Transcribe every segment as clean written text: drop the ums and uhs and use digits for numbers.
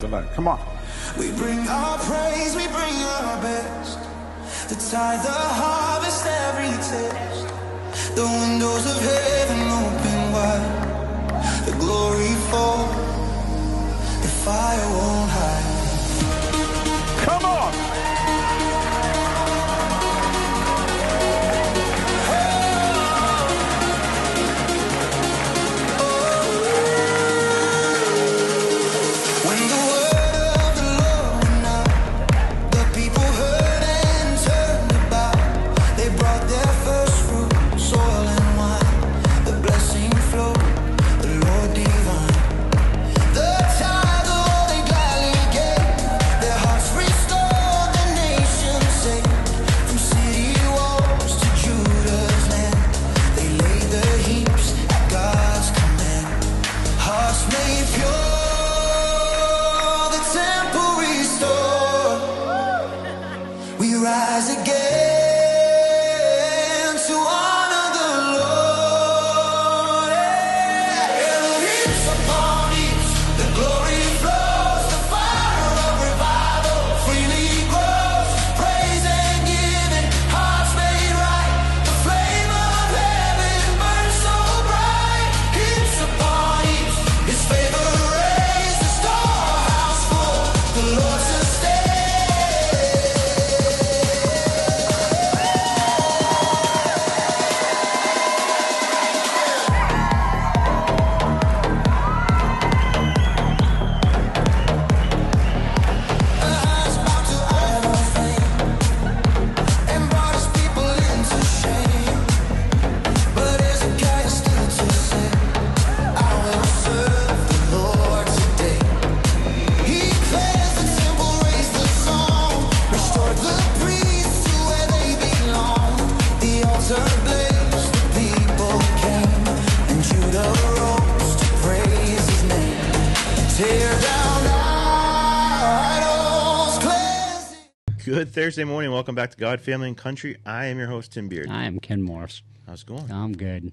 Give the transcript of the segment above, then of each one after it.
Tonight. Come on. We bring our praise, we bring our best. The tithe, the harvest, every test. The windows of heaven open wide. The glory fall, the fire won't hide. Come on. Good Thursday morning. Welcome back to God, Family, and Country. I am your host, Tim Beard. I am Ken Morris. How's it going? I'm good.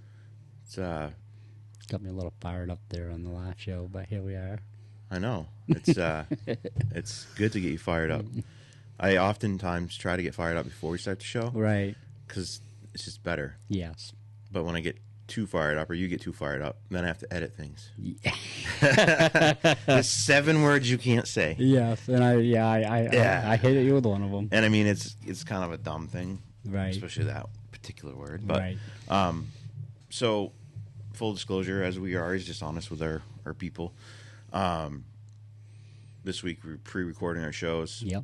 It's got me a little fired up there on the last show, but here we are. I know. It's it's good to get you fired up. I oftentimes try to get fired up before we start the show. Right. Because it's just better. Yes. But when I get too fired up or you get too fired up, then I have to edit things. Yeah. There's 7 words you can't say. Yes, and I hit you with one of them. And I mean, it's kind of a dumb thing. Right. Especially that particular word. But, right. So, full disclosure, as we are always just honest with our people. This week we're pre-recording our shows. Yep.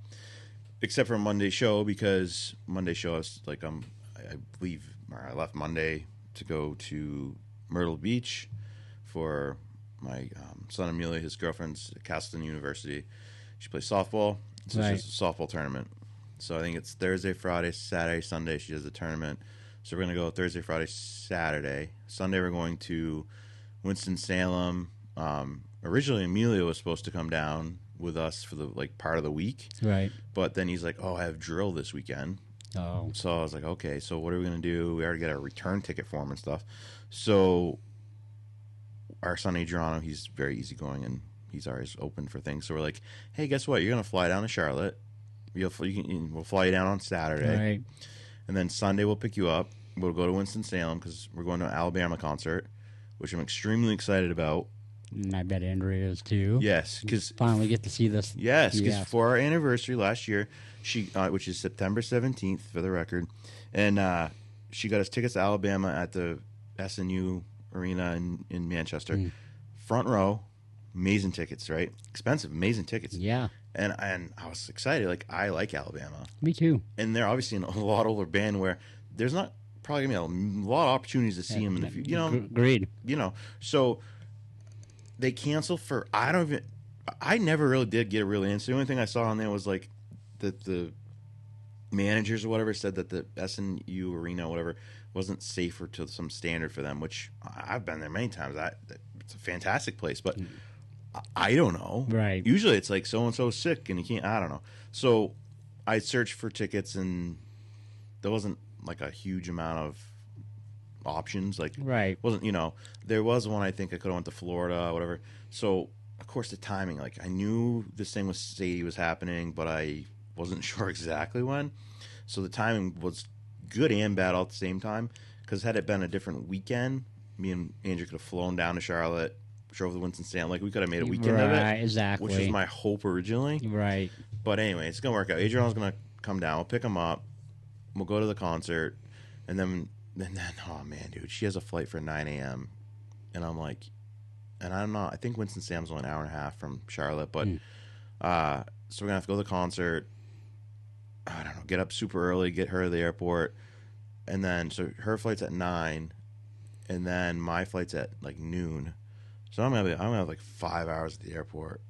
Except for Monday's show, because Monday's show is like I left Monday to go to Myrtle Beach for my son Amelia, his girlfriend's at Castleton University. She plays softball. So right. It's just a softball tournament. So I think it's Thursday, Friday, Saturday, Sunday she does the tournament. So we're going to go Thursday, Friday, Saturday. Sunday we're going to Winston-Salem. Originally Amelia was supposed to come down with us for the part of the week. Right. But then he's like, "Oh, I have drill this weekend." Oh. So I was like, "Okay, so what are we going to do?" We already got a return ticket for him and stuff. So our son Adriano, he's very easygoing and he's always open for things. So we're like, "Hey, guess what? You're going to fly down to Charlotte. We'll fly you down on Saturday. Right. And then Sunday we'll pick you up. We'll go to Winston-Salem because we're going to an Alabama concert, which I'm extremely excited about. And I bet Andrea is too. Yes, because finally get to see this. Yes, because for our anniversary last year, she, which is September 17th for the record, and she got us tickets to Alabama at the SNU Arena in Manchester, front row, amazing tickets, right? Expensive, amazing tickets. Yeah. And I was excited. Like, I like Alabama. Me too. And they're obviously in a lot older band where there's not probably gonna be a lot of opportunities to see them in the future. You know, agreed. You know, so they cancel for I never really did get a real answer. The only thing I saw on there was like the managers or whatever said that the SNU Arena or whatever wasn't safer to some standard for them, which I've been there many times. It's a fantastic place, but I don't know. Right. Usually it's like so-and-so's sick and you can't, I don't know. So I searched for tickets and there wasn't like a huge amount of options. Like, right. Wasn't, there was one I think I could have went to Florida or whatever. So of course, the timing. Like, I knew this thing with Sadie was happening, but I wasn't sure exactly when. So the timing was good and bad all at the same time. Because had it been a different weekend, me and Andrew could have flown down to Charlotte, drove to Winston-Salem. Like, we could have made a weekend of Right, it. exactly. Which was my hope originally. Right. But anyway, it's going to work out. Adriana's going to come down. We'll pick him up. We'll go to the concert. And then, oh, man, dude, she has a flight for 9 a.m. And I'm like, and I'm not, I think Winston-Salem's only an hour and a half from Charlotte. But, so we're going to have to go to the concert. I don't know, get up super early, get her to the airport. And then, so her flight's at 9. And then my flight's at like noon. So I'm gonna have like 5 hours at the airport.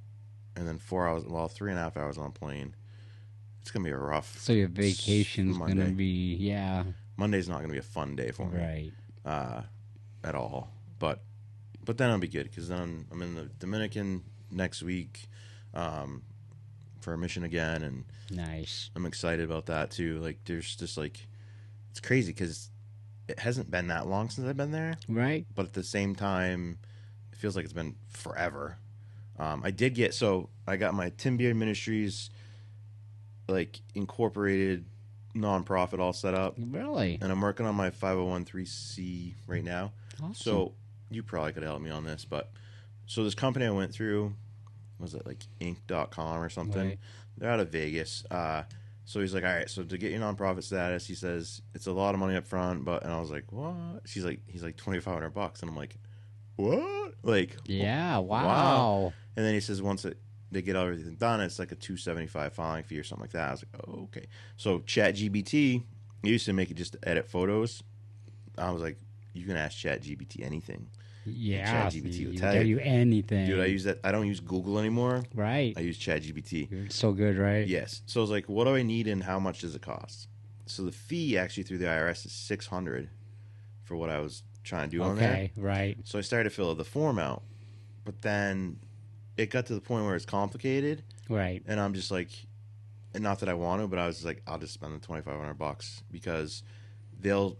And then 4 hours, well, 3.5 hours on a plane. It's going to be a rough. So your vacation's going to be, yeah. Monday's not going to be a fun day for me. Right. At all. But then it'll be good because then I'm in the Dominican next week for a mission again. And Nice. I'm excited about that too. Like, there's just like, it's crazy because it hasn't been that long since I've been there. Right. But at the same time, it feels like it's been forever. I got my Tim Beard Ministries like incorporated nonprofit all set up, Really? and I'm working on my 501(c) right now. Awesome. So you probably could help me on this, but so this company I went through, was it like Inc.com or something? Right. They're out of Vegas. So he's like, all right, so to get your nonprofit status, he says it's a lot of money up front, and I was like, what? He's like $2,500, and I'm like, what? Like, Yeah, wow. And then he says once they get everything done, it's like a $275 filing fee or something like that. I was like, oh, okay. So ChatGPT used to make it just to edit photos. I was like, you can ask ChatGPT anything. Yeah, ChatGPT will you tell tell you. you anything. Dude, I use that. I don't use Google anymore. Right. I use ChatGPT. You're so good, right? Yes. So I was like, what do I need and how much does it cost? So the fee actually through the IRS is $600 for what I was trying to do on there. Okay, right. So I started to fill the form out, but then it got to the point where it's complicated, Right. and I'm just like, and not that I want to, but I was just like, I'll just spend the $2,500 because they'll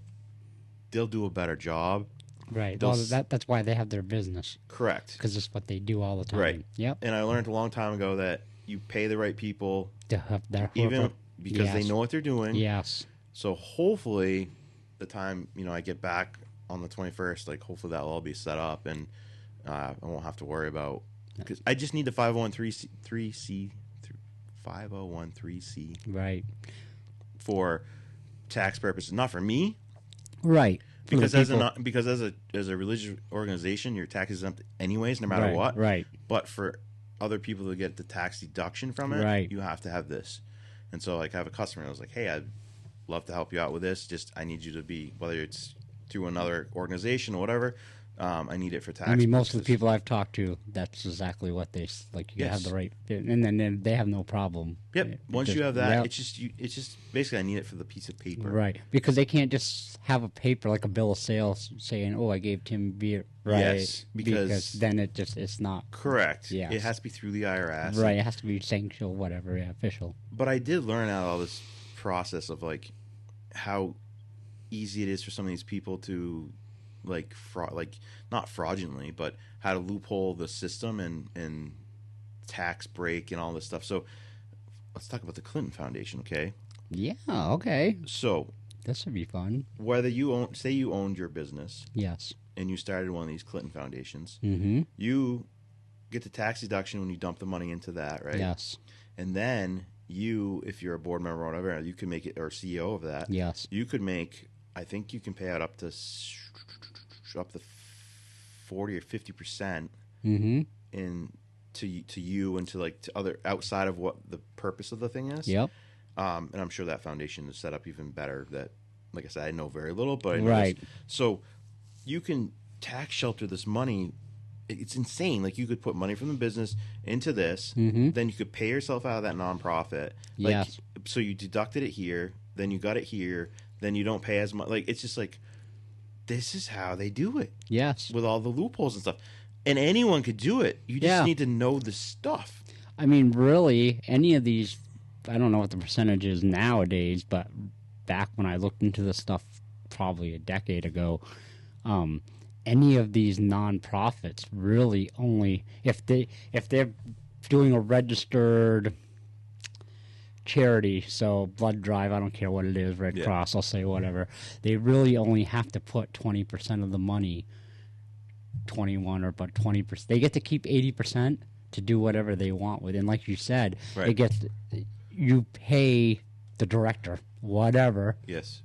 do a better job. Right. They'll Well, that's why they have their business, Correct. because it's what they do all the time. Right. Yep. And I learned a long time ago that you pay the right people, To have their even because they Yes. know what they're doing. Yes. So hopefully, the time I get back on the 21st, like hopefully that will all be set up, and I won't have to worry about, because I just need the 501(c) Right. for tax purposes, not for me, Right. For the because people- as a religious organization, you're tax exempt anyways, no matter right, what. Right. But for other people to get the tax deduction from it, Right. you have to have this. And so, like, I have a customer. I was like, hey, I'd love to help you out with this. Just I need you to be, whether it's through another organization or whatever. I need it for tax. I mean, most of the purposes. people I've talked to, that's exactly what they like. You Yes. have the right, and then they have no problem. Yep. Once you Just- have that, yep. it's just basically I need it for the piece of paper. Right, because they can't just have a paper like a bill of sales saying, "Oh, I gave Tim beer." Right, Yes, because then it's not Correct. Yes. It has to be through the IRS. right. It has to be sanctioned, whatever, yeah, official. But I did learn out all this process of like how easy it is for some of these people to like not fraudulently, but how to loophole the system and tax break and all this stuff. So let's talk about the Clinton Foundation, okay? Yeah. Okay. So This would be fun. whether you owned your business Yes. and you started one of these Clinton foundations, Mm-hmm. you get the tax deduction when you dump the money into that, right? Yes. And then you, if you're a board member or whatever, you can make it, or CEO of that. Yes. You could make, I think you can pay out up to 40 or 50% Mm-hmm. to you and to like to other outside of what the purpose of the thing is. Yep. And I'm sure that foundation is set up even better. That, like I said, I know very little, but I know Right. this. So you can tax shelter this money. It's insane. Like you could put money from the business into this, Mhm. then you could pay yourself out of that nonprofit. Like, Yes. So you deducted it here, then you got it here, then you don't pay as much. Like it's just like this is how they do it Yes. with all the loopholes and stuff. And anyone could do it. You just Yeah. need to know the stuff. I mean, really, any of these, I don't know what the percentage is nowadays, but back when I looked into this stuff probably a decade ago, any of these nonprofits really only if they're doing a registered charity, so blood drive, I don't care what it is, Red Cross, I'll say whatever, they really only have to put 20% of the money, 21 or but 20%. They get to keep 80% to do whatever they want with it. And like you said, it gets, you pay the director whatever. Yes.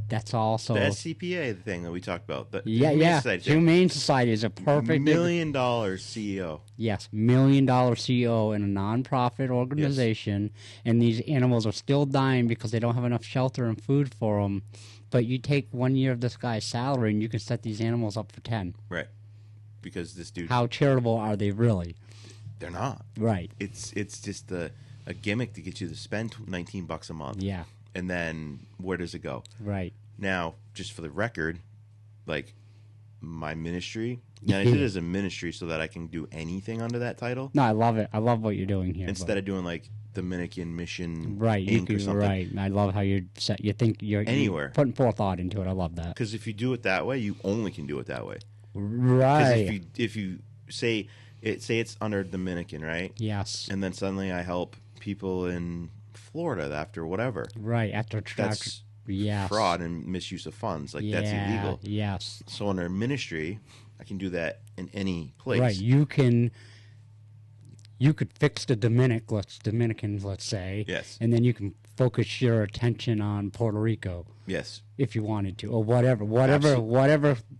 That's also the SCPA thing that we talked about. The Humane Society is a perfect $1 million CEO. Yes, $1 million CEO in a nonprofit organization, and these animals are still dying because they don't have enough shelter and food for them. But you take 1 year of this guy's salary, and you can set these animals up for 10. Right. Because this dude. How charitable are they really? They're not. Right. It's just a gimmick to get you to spend $19 a month. Yeah. And then where does it go? Right. Now, just for the record, like my ministry, I did it as a ministry so that I can do anything under that title. No, I love it. I love what you're doing here. Instead of doing like Dominican Mission right, Inc. or something. Right. I love how you think you're anywhere putting forethought into it. I love that. Because if you do it that way, you only can do it that way. Right. If you say it's under Dominican, right? Yes. And then suddenly I help people in Florida after whatever. Right. That's fraud and misuse of funds. Like that's illegal. Yes. So under ministry, I can do that in any place. Right. You could fix the Dominicans, let's say. Yes. And then you can focus your attention on Puerto Rico. Yes. If you wanted to, or whatever.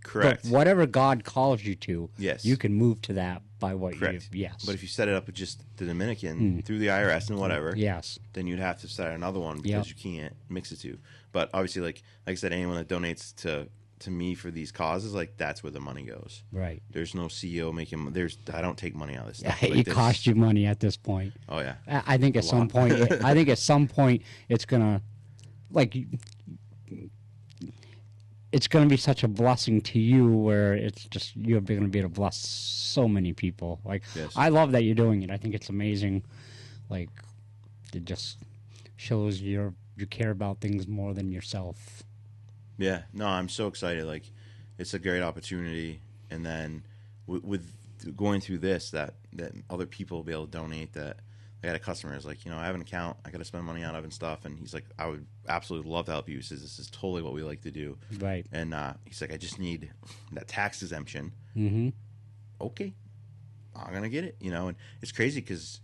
Correct. Whatever God calls you to. Yes. You can move to that by what Correct. you. Yes. But if you set it up with just the Dominican through the IRS and whatever. Yes. Then you'd have to set another one because you can't mix the two. But obviously, like I said, anyone that donates to me for these causes, like that's where the money goes. Right. There's no CEO making. I don't take money out of this stuff. Like it costs you money at this point. Oh yeah. I think at some point. I think at some point it's gonna, like, it's gonna be such a blessing to you where it's just you're gonna be able to bless so many people. Like I love that you're doing it. I think it's amazing. Like it just shows you care about things more than yourself. Yeah, no, I'm so excited. Like, it's a great opportunity, and then with going through this, that other people will be able to donate. That I had a customer who's like, I have an account, I got to spend money on it and stuff, and he's like, I would absolutely love to help you. He says this is totally what we like to do. Right. And he's like, I just need that tax exemption. Mm-hmm. Okay, I'm gonna get it. And it's crazy because.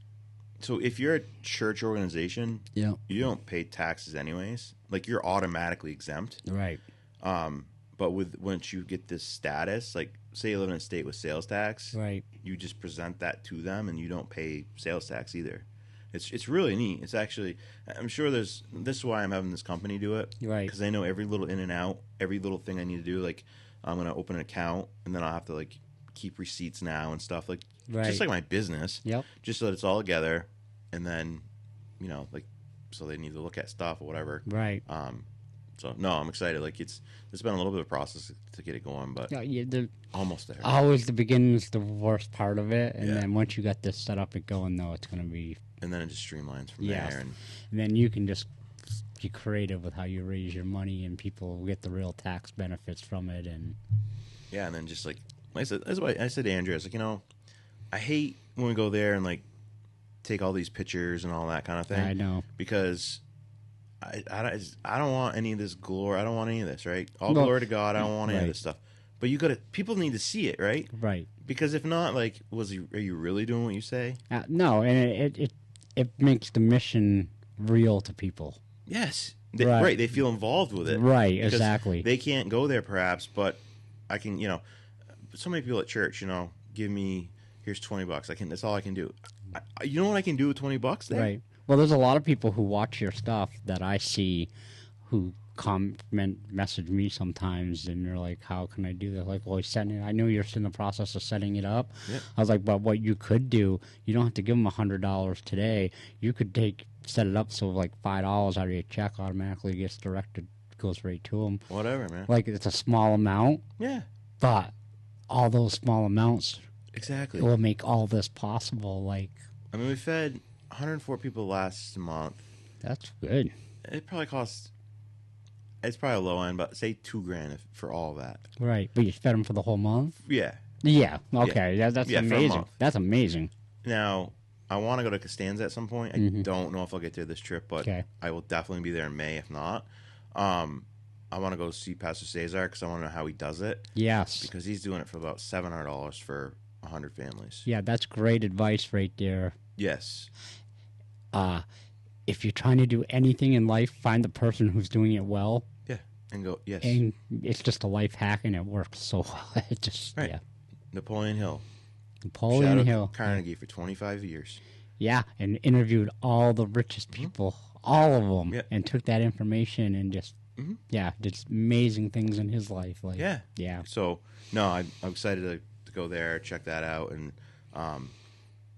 So if you're a church organization, you don't pay taxes anyways. Like you're automatically exempt. Right. But once you get this status, like say you live in a state with sales tax, right, you just present that to them and you don't pay sales tax either. It's really neat. It's actually, I'm sure this is why I'm having this company do it. Right. Because I know every little in and out, every little thing I need to do. Like I'm going to open an account and then I'll have to like keep receipts now and stuff like just like my business. Yep. Just so that it's all together. And then, like, so they need to look at stuff or whatever. Right. So no, I'm excited. Like it's been a little bit of a process to get it going, but almost there. Always the beginning is the worst part of it, and then once you got this set up and going, though, it's going to be. And then it just streamlines from there, and then you can just be creative with how you raise your money, and people get the real tax benefits from it, and. Yeah, and then just like I said, that's why I said to Andrea, I was like, I hate when we go there and like. Take all these pictures and all that kind of thing. I know. Because I don't want any of this glory. I don't want any of this, right? All glory to God. I don't want any of this stuff. But people need to see it, right? Right. Because if not, like, are you really doing what you say? No, and it makes the mission real to people. Yes. Right. They feel involved with it. Right, exactly. They can't go there perhaps, but I can, so many people at church, give me, here's $20. That's all I can do. You know what I can do with $20 there? Right. Well, there's a lot of people who watch your stuff that I see who message me sometimes, and they're like, how can I do that? Like, well, I know you're in the process of setting it up. Yeah. I was like, but what you could do, you don't have to give them $100 today. You could set it up so like $5 out of your check automatically gets directed, goes right to them. Whatever, man. Like, it's a small amount. Yeah. But all those small amounts exactly will make all this possible. Like, I mean, we fed 104 people last month. That's good. It probably cost it's probably a low end, but say $2,000 for all of that. Right, but you fed them for the whole month. Yeah. Yeah. Okay. That's Yeah, for a amazing. month. That's amazing. Now, I want to go to Costanza at some point. I don't know if I'll get there this trip, but Okay. I will definitely be there in May, if not. I want to go see Pastor Cesar because I want to know how he does it. Yes. Because he's doing it for about $700 for 100 families. Yeah, that's great advice right there. Yes. If you're trying to do anything in life, find the person who's doing it well. Yeah. And go, yes. And it's just a life hack, and it works so well. It just, Right. yeah. Napoleon Hill. Napoleon Shout out Hill. to Carnegie for 25 years. Yeah, and interviewed all the richest people, all of them, Yeah. and took that information and just, did amazing things in his life. Like, Yeah. yeah, So, no, I'm excited to go there, check that out. And,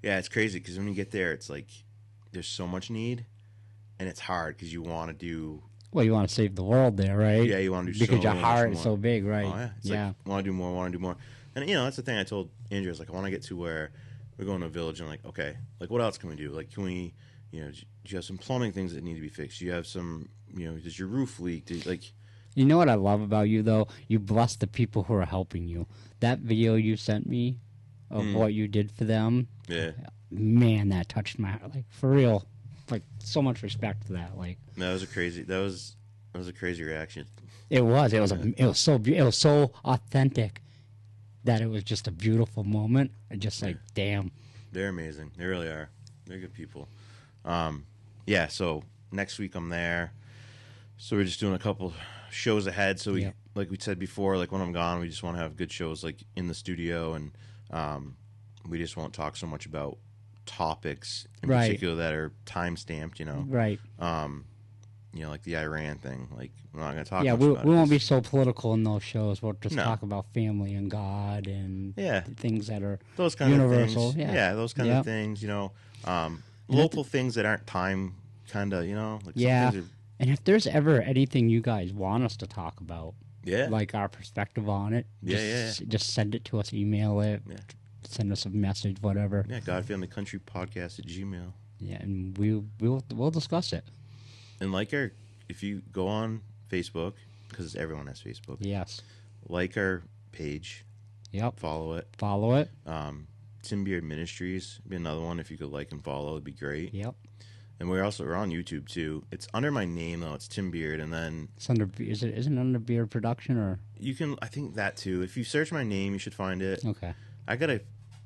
yeah, it's crazy because when you get there, it's like there's so much need, and it's hard because you want to do. Well, you want to save the world there, right? Yeah, you want to do because so your much heart is more. so big, right? Oh, yeah. It's like, want to do more. And, that's the thing I told Andrew. I was like, I want to get to where we're going to a village and, like, okay, like, what else can we do? Like, can we, do you have some plumbing things that need to be fixed? Do you have some, does your roof leak? You know what I love about you, though? You bless the people who are helping you. That video you sent me of what you did for them, Yeah. man, that touched my heart. Like, for real. Like, so much respect for that. Like, That was a crazy reaction. it was so authentic that it was just a beautiful moment. And just like, damn. They're amazing. They really are. They're good people. Yeah, so next week I'm there. So we're just doing a couple shows ahead. So we, like we said before, like when I'm gone, we just want to have good shows like in the studio, and we just won't talk so much about topics in Right. particular that are time stamped, Right. like the Iran thing. Like we're not going to talk Yeah, much we about it. won't be so political in those shows. We'll just No. talk about family and God and things that are Those kind universal. of things. Yeah. Those kind of things, local things that aren't time kind of, like some Yeah. things are, And if there's ever anything you guys want us to talk about, yeah. like our perspective on it, Yeah, just send it to us, email it, Yeah. send us a message, whatever. Yeah, God Family Country Podcast at Gmail. Yeah, and we'll discuss it. And if you go on Facebook, because everyone has Facebook, Yes. like our page, Yep. follow it. Follow it. Tim Beard Ministries would be another one. If you could like and follow, it'd be great. Yep. And we're on YouTube too. It's under my name though. It's Tim Beard, and then It's under. Isn't it under Beard Production or? you can. I think that too. If you search my name, you should find it. Okay. I gotta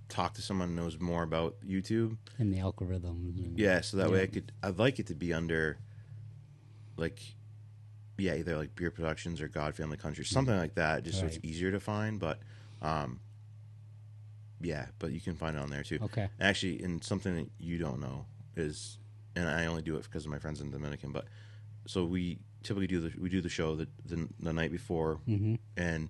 talk to someone who knows more about YouTube. In the algorithm. Yeah, so that way I'd like it to be under, either like Beer Productions or God Family Country, something like that, just so it's Right. easier to find. But, but you can find it on there too. Okay. Actually, and something that you don't know is, and I only do it because of my friends in Dominican, but so we typically do the show the night before, and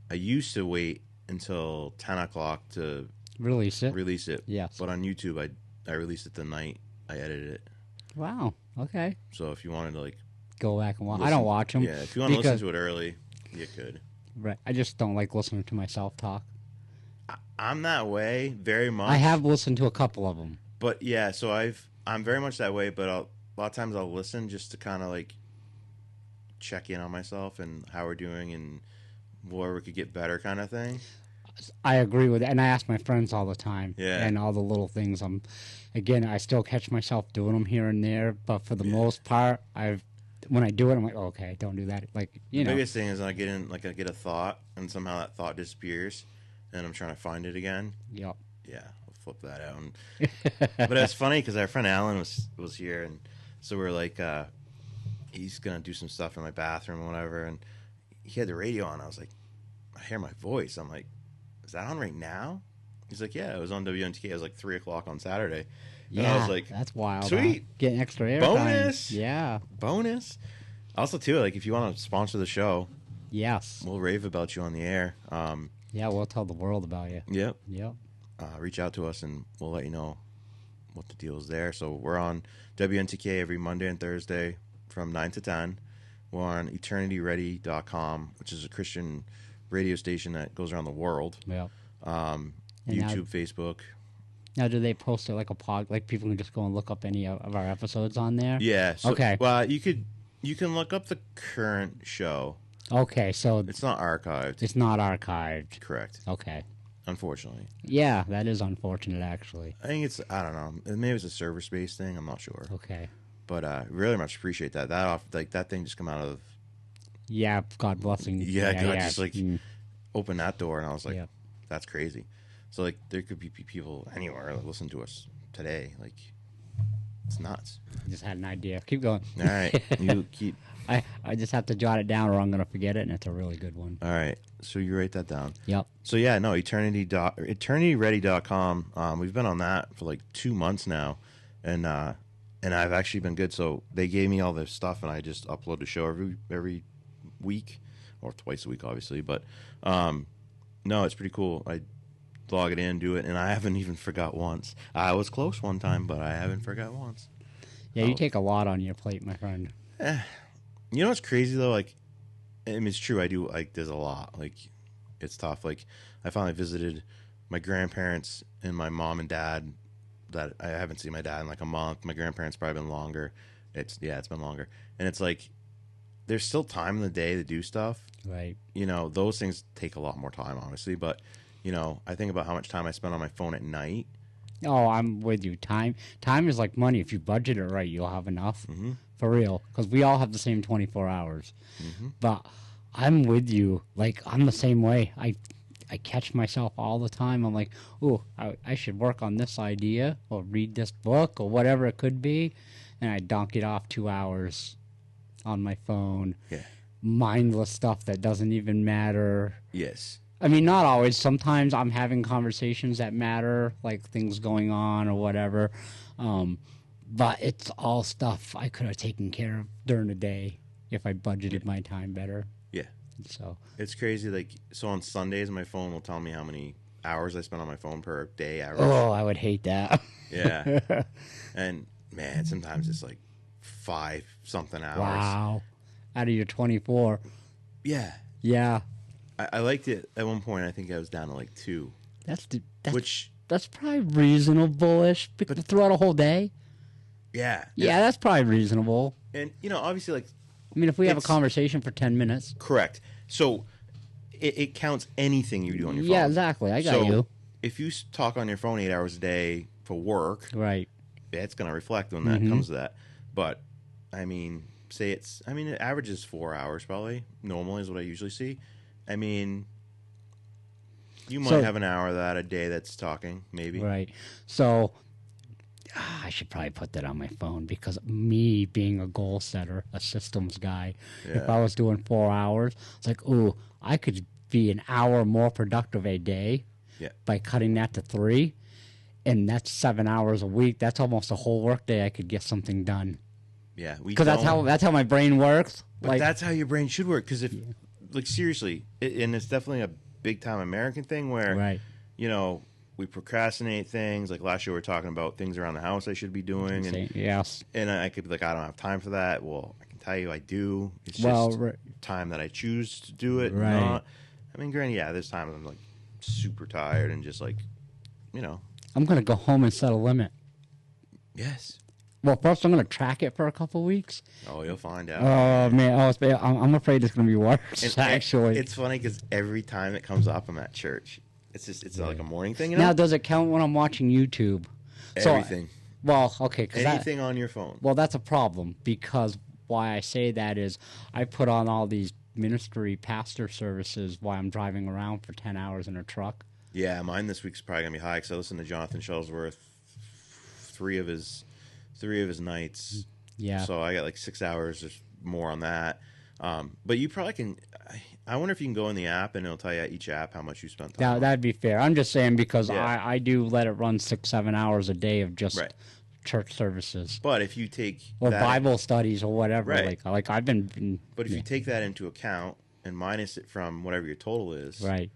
I used to wait until 10 o'clock to Release it. release it. Yes. But on YouTube, I released it the night I edited it. Wow. Okay. So if you wanted to Go back and watch. I listen- don't watch them. yeah, if you want to listen to it early, you could. Right. I just don't like listening to myself talk. I'm that way very much. I have listened to a couple of them. but yeah. So I'm very much that way. But a lot of times I'll listen just to kind of check in on myself and how we're doing and where we could get better, kind of thing. I agree with it, and I ask my friends all the time. Yeah. And all the little things. I still catch myself doing them here and there, but for the most part, when I do it, I'm like, oh, okay, don't do that. Like, The biggest thing is I get a thought and somehow that thought disappears, and I'm trying to find it again. Yep. Yeah, I'll flip that out. But it's funny because our friend Alan was here, and so we're like, he's gonna do some stuff in my bathroom or whatever, and he had the radio on. I was like, I hear my voice. I'm like, is that on right now? He's like, yeah, it was on WNTK. It was like 3 o'clock on Saturday. And I was like, that's wild. sweet. Huh? Getting extra airtime. Bonus. Yeah. bonus. Also, too, if you want to sponsor the show, Yes. we'll rave about you on the air. Yeah, we'll tell the world about you. Yep. Yep. Reach out to us and we'll let you know what the deal is there. So we're on WNTK every Monday and Thursday from 9 to 10. We're on eternityready.com, which is a Christian radio station that goes around the world. Yep. YouTube, Facebook. Now, do they post it like a pod? Like people can just go and look up any of our episodes on there? Yeah. So, Okay. Well, you could You can look up the current show. Okay, so It's not archived. it's not archived. Correct. Okay. Unfortunately. Yeah, that is unfortunate, actually. I think it's, I don't know. Maybe it's a server space thing. I'm not sure. Okay. But really much appreciate that. That thing just come out of, Yeah, God blessing. God just like opened that door, and I was like, Yeah. that's crazy. So like there could be people anywhere that listen to us today. Like it's nuts. Just had an idea. Keep going. All right, you keep. I just have to jot it down or I'm going to forget it, and it's a really good one. All right, so you write that down. Yep. So yeah, no, eternityready.com. We've been on that for like 2 months now, and I've actually been good. So they gave me all this stuff, and I just upload the show every week, or twice a week, obviously. But no, it's pretty cool. I log it in, do it, and I haven't even forgot once. I was close one time, but I haven't forgot once. Yeah, you take a lot on your plate, my friend. You know what's crazy though? Like, I mean, it's true. I do like. There's a lot. Like, it's tough. Like, I finally visited my grandparents and my mom and dad. That I haven't seen my dad in like a month. My grandparents probably been longer. It's been longer. And it's like, there's still time in the day to do stuff. Right. You know, those things take a lot more time, obviously. But you know, I think about how much time I spend on my phone at night. Oh, I'm with you. Time is like money. If you budget it right, you'll have enough. Mm-hmm. For real. Because we all have the same 24 hours. Mm-hmm. But I'm with you. Like, I'm the same way. I catch myself all the time. I'm like, ooh, I should work on this idea or read this book or whatever it could be. And I donk it off 2 hours on my phone. Yeah. Mindless stuff that doesn't even matter. Yes. I mean, not always. Sometimes I'm having conversations that matter, like things going on or whatever. But it's all stuff I could have taken care of during the day if I budgeted my time better. Yeah. So It's crazy. Like, so on Sundays, my phone will tell me how many hours I spend on my phone per day average. oh, I would hate that. Yeah. And man, sometimes it's like 5 something hours. Wow. Out of your 24. Yeah. Yeah. I liked it at one point. I think I was down to like 2, which that's probably reasonable-ish throughout a whole day. yeah. Yeah, that's probably reasonable. And you know, obviously, like, I mean, if we have a It's- conversation for 10 minutes. correct. So it counts anything you do on your phone. Yeah, exactly. I got So you. if you talk on your phone 8 hours a day for work, Right. it's going to reflect when that comes to that. But I mean, it averages 4 hours probably. Normally is what I usually see. I mean, you might have an hour of that a day that's talking, maybe. Right. So I should probably put that on my phone because me being a goal setter, a systems guy, if Yeah. I was doing 4 hours, it's like, ooh, I could be an hour more productive a day Yeah. by cutting that to 3. And that's 7 hours a week. That's almost a whole work day. I could get something done. Yeah. Because that's how my brain works. But that's how your brain should work. Because if, like, seriously, and it's definitely a big time American thing where, right. you know, we procrastinate things. Like last year, we were talking about things around the house I should be doing, Yes. and I could be like, I don't have time for that. Well, I can tell you, I do. It's just Well, time that I choose to do it. Right. Not. I mean, granted, yeah, there's times I'm like super tired and just like, you know. I'm going to go home and set a limit. Yes. Well, first I'm going to track it for a couple weeks. Oh, you'll find out. Oh, man. I'm afraid it's going to be worse, And actually. it's funny because every time it comes up, I'm at church. It's like a morning thing, you know. Now, does it count when I'm watching YouTube? Everything. Well, okay. Anything on your phone. Well, that's a problem because why I say that is I put on all these ministry pastor services while I'm driving around for 10 hours in a truck. Yeah, mine this week's probably gonna be high because I listened to Jonathan Shellsworth 3 of his nights. Yeah. So I got like 6 hours or more on that. But you probably can. I wonder if you can go in the app and it'll tell you at each app how much you spent time. That'd be fair. I'm just saying because Yeah. I do let it run 6-7 hours a day of just Right. church services But if you take or that, Bible studies or whatever. Right. Like I've been. but if you take that into account and minus it from whatever your total is, Right.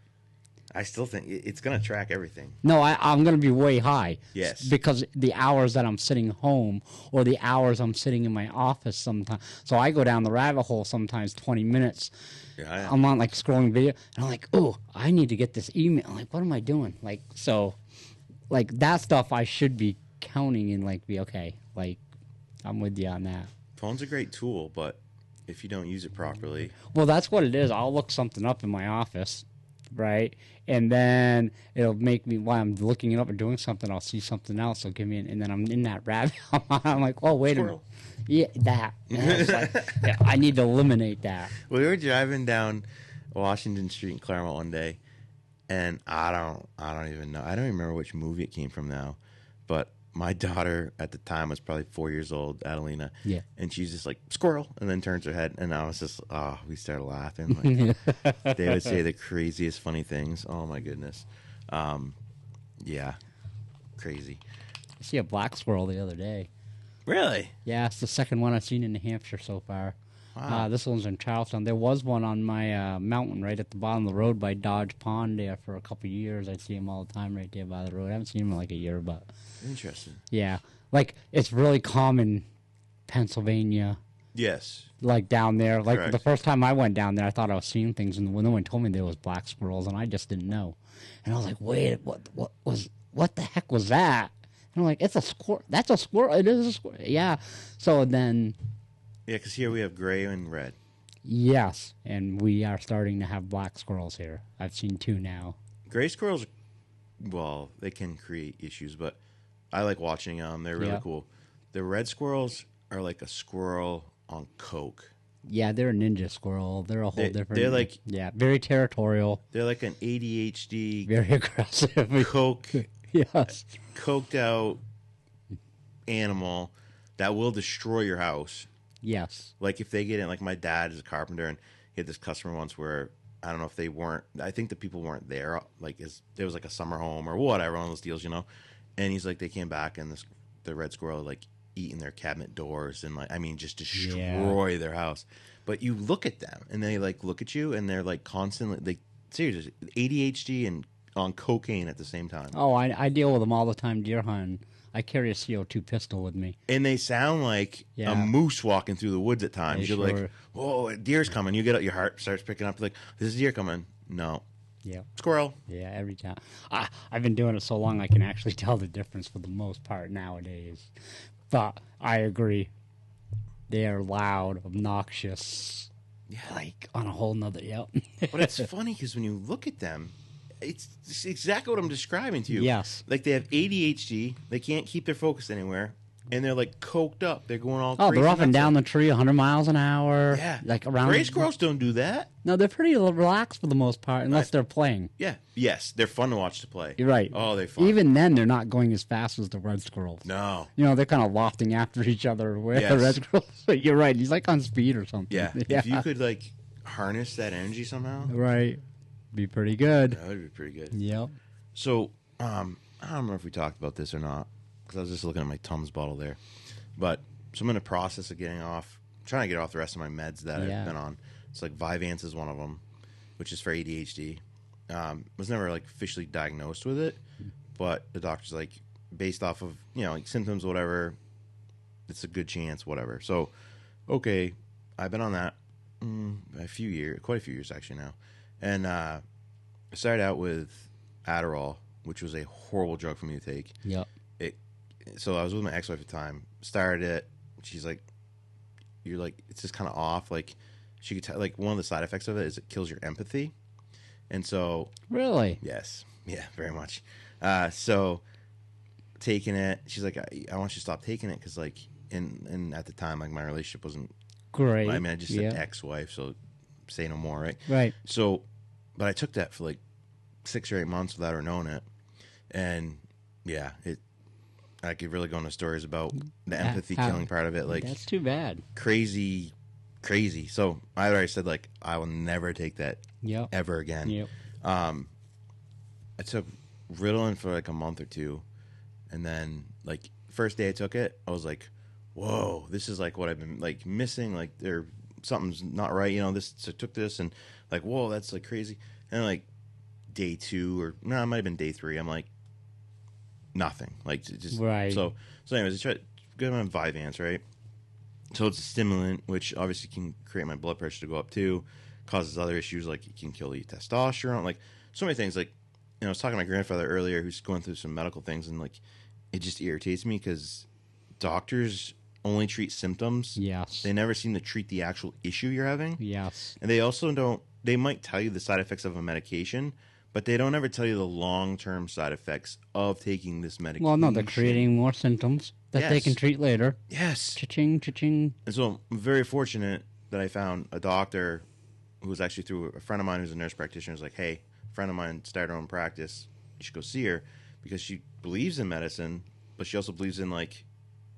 I still think it's gonna track everything. No, I'm going to be way high. Yes. Because the hours that I'm sitting home or the hours I'm sitting in my office sometimes. So I go down the rabbit hole sometimes 20 minutes. Yeah, I'm on like scrolling video and I'm like, oh, I need to get this email. I'm like, what am I doing? Like, so like that stuff I should be counting and like be okay. Like, I'm with you on that. phone's a great tool, but if you don't use it properly. Well, that's what it is. I'll look something up in my office, right? And then it'll make me, while I'm looking it up or doing something, I'll see something else. It'll give me, and then I'm in that rabbit hole. I'm like, oh, wait a minute. Yeah, that. And I was like, yeah, I need to eliminate that. We were driving down Washington Street in Claremont one day, and I don't even know. I don't even remember which movie it came from now, but my daughter at the time was probably 4 years old, Adelina. Yeah. And she's just like, squirrel, and then turns her head, and I was just, we started laughing. Like, they would say the craziest funny things. Oh my goodness. Yeah, crazy. I see a black squirrel the other day. Really? Yeah, it's the second one I've seen in New Hampshire so far. Wow. This one's in Charlestown. There was one on my mountain right at the bottom of the road by Dodge Pond there for a couple of years. I'd see him all the time right there by the road. I haven't seen him in like a year, but Interesting. yeah. Like, it's really common Pennsylvania, Yes. like down there. Like, Correct. the first time I went down there, I thought I was seeing things, and no one told me there was black squirrels, and I just didn't know. And I was like, wait, what the heck was that? And I'm like, it's a squirrel. That's a squirrel. It is a squirrel. Yeah. So then, Yeah, because here we have gray and red. yes, and we are starting to have black squirrels here. I've seen 2 now. Gray squirrels, well, they can create issues, but I like watching them. They're really Yeah. cool. The red squirrels are like a squirrel on coke. Yeah, they're a ninja squirrel. They're a whole different. they're like- yeah, very territorial, They're like an ADHD, very aggressive. coke, Yes. coked out animal that will destroy your house. Yes. Like if they get in, like my dad is a carpenter, and he had this customer once where I don't know if they weren't. I think the people weren't there. Like it was like a summer home or whatever, one of those deals, you know. And he's like, they came back and the red squirrel had, like eating their cabinet doors and like just destroy their house. But you look at them and they like look at you and they're like constantly seriously ADHD and on cocaine at the same time. Oh, I deal with them all the time deer hunting. I carry a CO2 pistol with me. And they sound like Yeah. a moose walking through the woods at times. They You're sure- like, whoa, a deer's coming. You get up, your heart starts picking up. Like, this is a deer coming. No. Yeah. Squirrel. Yeah, every time. I've been doing it so long I can actually tell the difference for the most part nowadays. But I agree. They are loud, obnoxious. Yeah. Like on a whole nother, yep. But it's funny because when you look at them, it's exactly what I'm describing to you. Yes. Like they have ADHD. They can't keep their focus anywhere. And they're like coked up. They're going all Oh, crazy. they're up and nuts. down the tree 100 miles an hour. Yeah. Like around. Gray squirrels don't do that. No, they're pretty relaxed for the most part, unless they're playing. Yeah. Yes. They're fun to watch to play. You're right. Oh, they're fun. Even then, they're not going as fast as the red squirrels. No. You know, they're kind of lofting after each other. Where Yes. the red squirrels, you're right. He's like on speed or something. Yeah. If you could like harness that energy somehow, Right. Be pretty good. that would be pretty good. Yep. So, I don't remember if we talked about this or not, because I was just looking at my Tums bottle there. But, so I'm in the process of trying to get off the rest of my meds that Yeah. I've been on. It's like Vyvanse is one of them, which is for ADHD. Was never like officially diagnosed with it, but the doctor's like, based off of, like symptoms, whatever, it's a good chance, whatever. So, okay, I've been on that quite a few years actually now. And I started out with Adderall, which was a horrible drug for me to take. Yep. So I was with my ex-wife at the time, started it. She's like, you're like, it's just kind of off. Like, she could tell, like, one of the side effects of it is it kills your empathy. And so, Really? yes, yeah, very much. So taking it, she's like, I want you to stop taking it because, like, and at the time, like, my relationship wasn't, Great. I mean, I just said Yeah. ex-wife, so say no more, right? Right. So, but I took that for like 6 or 8 months without her knowing it. And yeah, I could really go into stories about the empathy how- killing part of it. Like That's too bad. crazy. So I already said, like, I will never take that Yep. ever again. Yep. I took Ritalin for like a month or two. And then like first day I took it, I was like, whoa, this is like what I've been like missing. Like something's not right. So I took this and like, whoa, that's like crazy. And like day 2 or no, it might have been day 3. I'm like, nothing. Like just Right. So anyways, I tried good on Vyvanse, right? So it's a stimulant, which obviously can create my blood pressure to go up too. Causes other issues like it can kill the testosterone, like so many things. Like I was talking to my grandfather earlier, who's going through some medical things, and like it just irritates me because doctors only treat symptoms. Yes. They never seem to treat the actual issue you're having. Yes. And they also don't, they might tell you the side effects of a medication, but they don't ever tell you the long-term side effects of taking this medication. Well, no, they're creating more symptoms that they Yes. can treat later. Yes. Cha-ching, cha-ching. And so I'm very fortunate that I found a doctor who was actually through a friend of mine who's a nurse practitioner. Was like, hey, a friend of mine started her own practice. You should go see her because she believes in medicine, but she also believes in like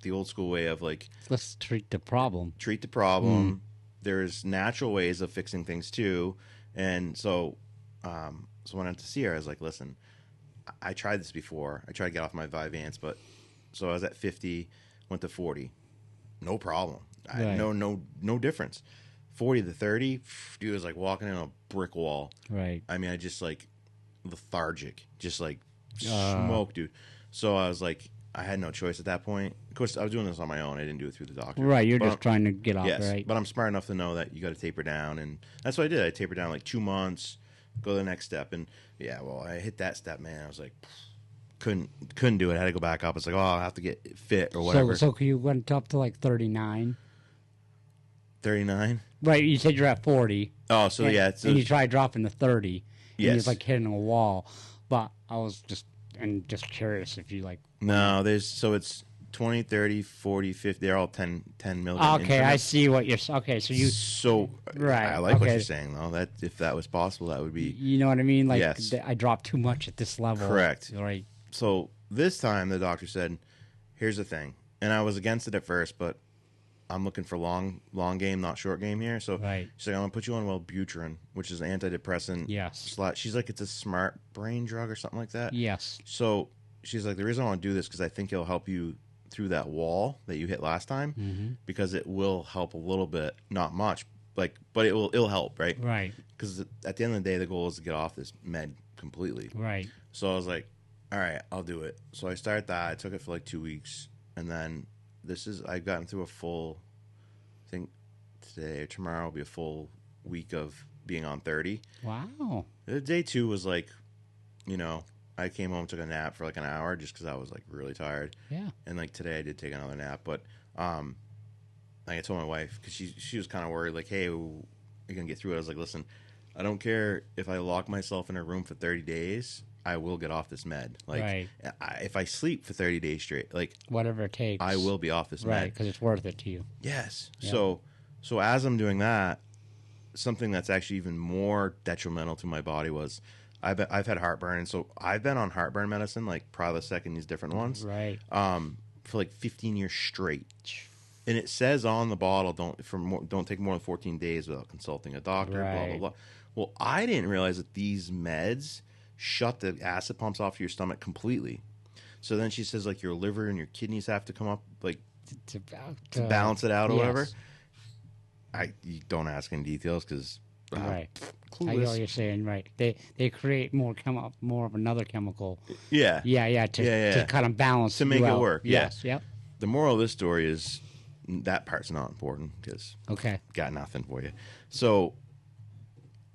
the old school way of like Let's treat the problem. treat the problem. There's natural ways of fixing things too. And so, so when I went to see her, I was like, listen, I tried this before. I tried to get off my Vyvanse, but so I was at 50, went to 40. No problem. Right. No difference. 40 to 30, dude, it was like walking in a brick wall. Right. I mean, I just like lethargic, just like smoke, dude. So I was like, I had no choice at that point. Of course, I was doing this on my own. I didn't do it through the doctor. Right, you're But just trying to get off, yes, right? but I'm smart enough to know that you got to taper down, and that's what I did. I tapered down like 2 months, go to the next step, and yeah, well, I hit that step, man. I was like, couldn't do it. I had to go back up. It's like, oh, I'll have to get fit or whatever. So you went up to like 39. 39. Right, you said you're at 40. Oh, so and, yeah, and you tried dropping to 30. And Yes. you're like hitting a wall. But I was just curious if you like. no, it's 20, 30, 40, 50. They're all 10 milligram. Okay, I increments. see what you're. Okay, so you So Right, I like what okay. you're saying though. That if that was possible, that would be you know what I mean? Like Yes. I dropped too much at this level. Correct. Right. So this time the doctor said, here's the thing. And I was against it at first, but I'm looking for long game, not short game here. So Right. she's like, I'm going to put you on Wellbutrin, which is an antidepressant. Yes. She's like, it's a smart brain drug or something like that. Yes. So she's like, the reason I want to do this because I think it'll help you through that wall that you hit last time because it will help a little bit, not much, like, but it'll help, right? Right. Because at the end of the day, the goal is to get off this med completely. Right. So I was like, all right, I'll do it. So I started that. I took it for like 2 weeks. And then I've gotten through a full, I think today or tomorrow will be a full week of being on 30. Wow. Day 2 was like, I came home, took a nap for like an hour just because I was like really tired. Yeah. And like today I did take another nap. But like I told my wife, because she was kind of worried, like, hey, you're going to get through it. I was like, listen, I don't care if I lock myself in a room for 30 days. I will get off this med. Like, Right. if I sleep for 30 days straight, like, Whatever it takes. I will be off this Right, med. because it's worth it to you. Yes. Yeah. So as I'm doing that, something that's actually even more detrimental to my body was I've had heartburn, and so I've been on heartburn medicine, like Prilosec and these different ones, Right. for like 15 years straight. And it says on the bottle, don't take more than 14 days without consulting a doctor. Blah blah Right. blah. Well, I didn't realize that these meds shut the acid pumps off your stomach completely. So then she says like your liver and your kidneys have to come up like To balance it out or yes. whatever. You don't ask in details because Right. I know clueless. what you're saying. Right. They create more of another chemical. Yeah. Yeah. To kind of balance To make you it out. work, Yes. Yep. The moral of this story is that part's not important because Okay. got nothing for you. So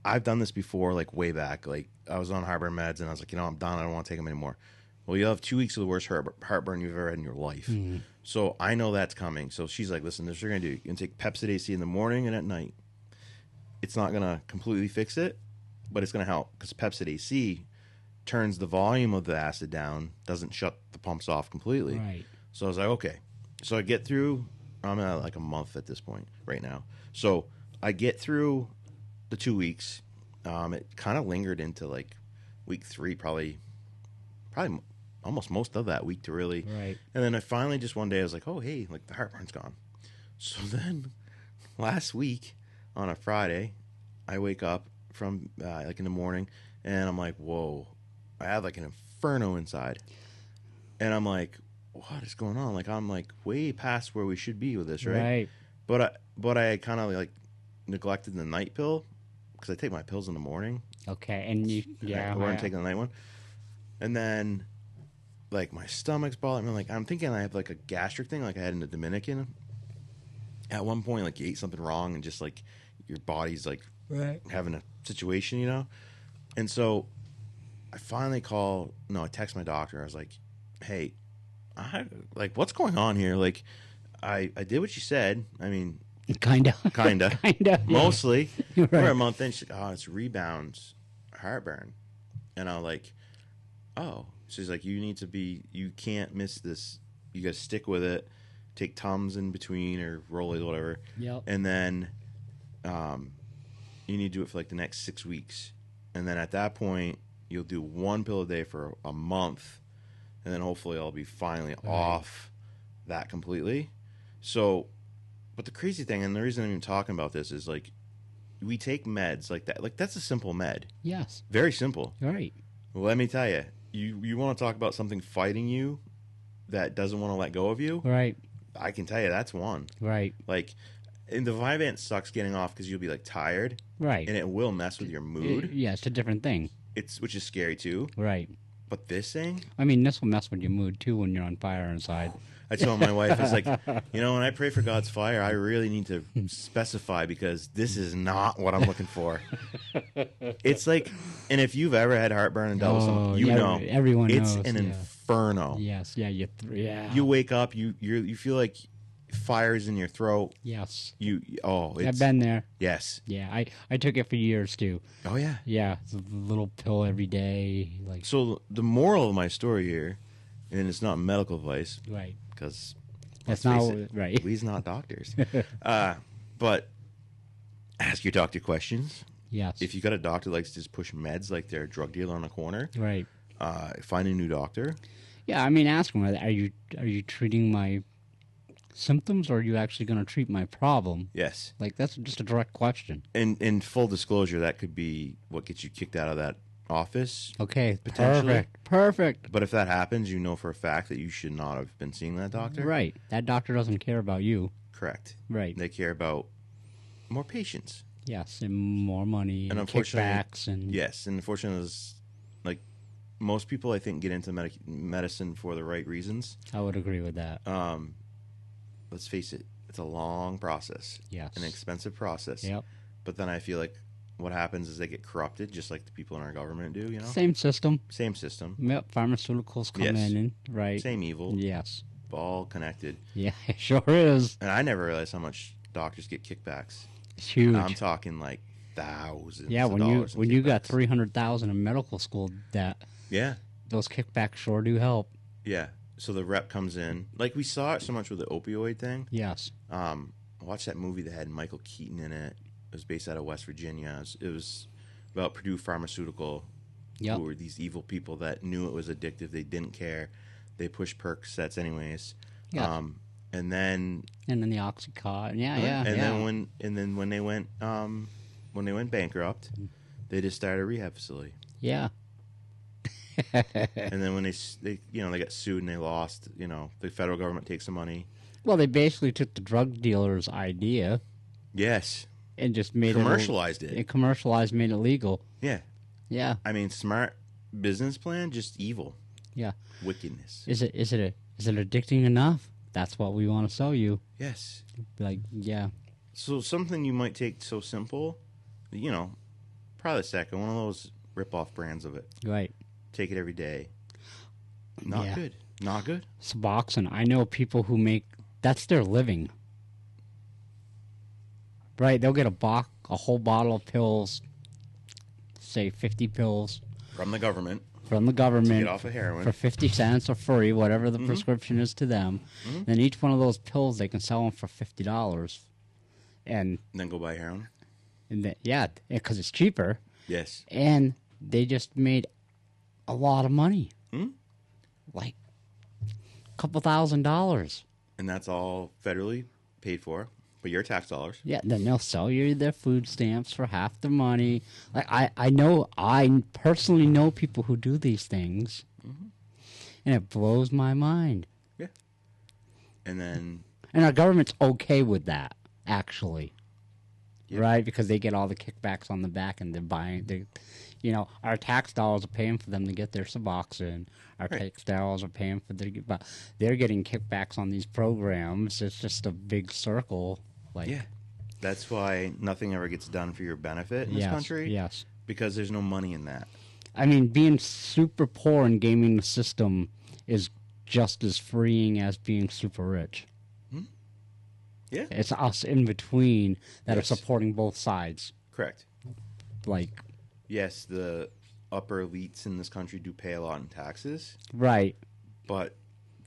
I've done this before, like way back. Like I was on heartburn meds and I was like, I'm done. I don't want to take them anymore. Well, you'll have 2 weeks of the worst heartburn you've ever had in your life. So I know that's coming. So she's like, listen, this is what you're going to do. You're going to take Pepsid AC in the morning and at night. It's not going to completely fix it, but it's going to help because Pepsid AC turns the volume of the acid down, doesn't shut the pumps off completely. Right. So I was like, okay. So I get through, I'm at like a month at this point right now. So I get through the 2 weeks. It kind of lingered into like week 3, probably almost most of that week to really. Right. And then I finally just one day I was like, oh, hey, like the heartburn's gone. So then last week on a Friday, I wake up from like in the morning and I'm like, whoa, I have like an inferno inside. And I'm like, what is going on? Like, I'm like way past where we should be with this, right? Right. But I kind of like neglected the night pill because I take my pills in the morning. Okay. And you. Yeah. I wasn't taking the night one. And then, like, my stomach's bothering me. Like, I'm thinking I have like a gastric thing, like I had in the Dominican. At one point, like, you ate something wrong, and just like your body's like Right. having a situation, And so, I finally I text my doctor. I was like, "Hey, what's going on here? Like, I did what you said. I mean, Kinda. kinda. Kinda. Mostly. Right. We're a month in. She's like, oh, it's rebounds, heartburn. And I'm like, oh. She's like, you can't miss this. You got to stick with it. Take Tums in between or Rollies, whatever. Yep. And then you need to do it for like the next 6 weeks. And then at that point, you'll do 1 pill a day for a month. And then hopefully I'll be finally off that completely. So, but the crazy thing, and the reason I'm even talking about this is like, we take meds like that. Like, that's a simple med. Yes. Very simple. Right. Well, let me tell you, you want to talk about something fighting you that doesn't want to let go of you? Right. I can tell you that's one. Right. Like, and the Vyvanse sucks getting off because you'll be like tired, Right. and it will mess with your mood. Yeah, it's a different thing. Which is scary too. Right. But this thing, I mean, this will mess with your mood too when you're on fire inside. I told my wife, it's like, when I pray for God's fire, I really need to specify because this is not what I'm looking for. It's like, and if you've ever had heartburn and dealt with someone, you yeah, know, everyone it's knows. an Yeah. inferno. Yes. Yeah. Yeah. You wake up, you feel like fire's in your throat. Yes. It's, I've been there. yes. Yeah. I took it for years too. Oh yeah. Yeah. It's a little pill every day. Like. So the moral of my story here, and it's not medical advice Right. because That's let's not face it, right. we's not doctors. But ask your doctor questions. Yes. If you got a doctor that likes to just push meds like they're a drug dealer on the corner, Right. find a new doctor. Yeah. I mean, ask them. Are you treating my symptoms, or are you actually going to treat my problem? Yes. Like, that's just a direct question. And in full disclosure, that could be what gets you kicked out of that office. Okay. Potentially. Perfect. But if that happens, you know for a fact that you should not have been seeing that doctor. Right. That doctor doesn't care about you. Correct. Right. They care about more patients. Yes, and more money And and unfortunately, kickbacks and Yes, and unfortunately, like most people, I think get into medicine for the right reasons. I would agree with that. Let's face it, it's a long process, Yes. an expensive process. Yep. But then I feel like what happens is they get corrupted, just like the people in our government do. Same system. Same system, Yep. Pharmaceuticals come Yes. in and right. same evil, Yes. all connected. Yeah, it sure is. And I never realized how much doctors get kickbacks. It's huge. I'm talking like thousands. Yeah, of when you dollars in got kickbacks. 300,000 in medical school debt, Yeah, those kickbacks sure do help. yeah. So the rep comes in, like we saw it so much with the opioid thing. Yes. I watched that movie that had Michael Keaton in it. It was based out of West Virginia. It was about Purdue Pharmaceutical, Yep. who were these evil people that knew it was addictive. They didn't care. They pushed Percocets anyways. Yeah. And then And then the Oxycontin. Yeah. and then when they went bankrupt, they just started a rehab facility. Yeah. And then when they got sued and they lost, the federal government takes the money. Well, they basically took the drug dealer's idea Yes. and just made Commercialized it. it. Commercialized, made it legal. Yeah. Yeah. I mean, smart business plan, just evil. Yeah. Wickedness. Is it addicting enough? That's what we want to sell you. Yes. Like, yeah. So something you might take so simple, probably the second, one of those rip-off brands of it. Right. Take it every day. Not Yeah. good. Not good. Suboxone. I know people who that's their living. Right, they'll get a whole bottle of pills, say 50 pills From the government. from the government Get off of heroin. for 50 cents or free, whatever the prescription is to them. Then each one of those pills they can sell them for $50, and Then go buy heroin. because it's cheaper, Yes. and they just made a lot of money, like a couple $1,000. And that's all federally paid for, but your tax dollars. Yeah, then they'll sell you their food stamps for half the money. Like I personally know people who do these things, and it blows my mind. Yeah. And then, And our government's okay with that, actually, Yep. right? Because they get all the kickbacks on the back, and they're buying. Our tax dollars are paying for them to get their Suboxone. Our Right. tax dollars are paying for but they're getting kickbacks on these programs. It's just a big circle. Like, yeah. That's why nothing ever gets done for your benefit in this country. Yes. Because there's no money in that. I mean, being super poor and gaming the system is just as freeing as being super rich. Yeah. It's us in between that Yes. are supporting both sides. Correct. Like, Yes, the upper elites in this country do pay a lot in taxes, right, but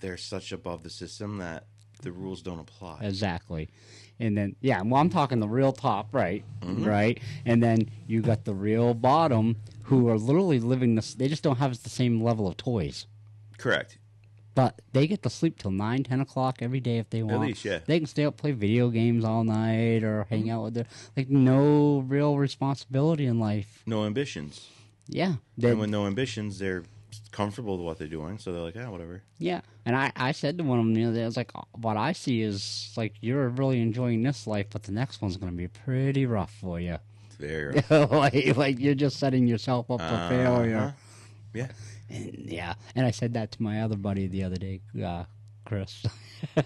they're such above the system that the rules don't apply. exactly. And then, yeah, well, I'm talking the real top, right? Mm-hmm. Right? And then you got the real bottom who are literally living this, they just don't have the same level of toys. Correct. But they get to sleep till 9, 10 o'clock every day if they want. least, yeah. They can stay up, play video games all night, or hang out with their, like, no real responsibility in life. No ambitions. Yeah. And with no ambitions, they're comfortable with what they're doing, so they're like, whatever. Yeah. And I said to one of them the other day, I was like, what I see is, like, you're really enjoying this life, but the next one's going to be pretty rough for you. It's very rough. like, you're just setting yourself up for failure. Yeah. And I said that to my other buddy the other day, Chris.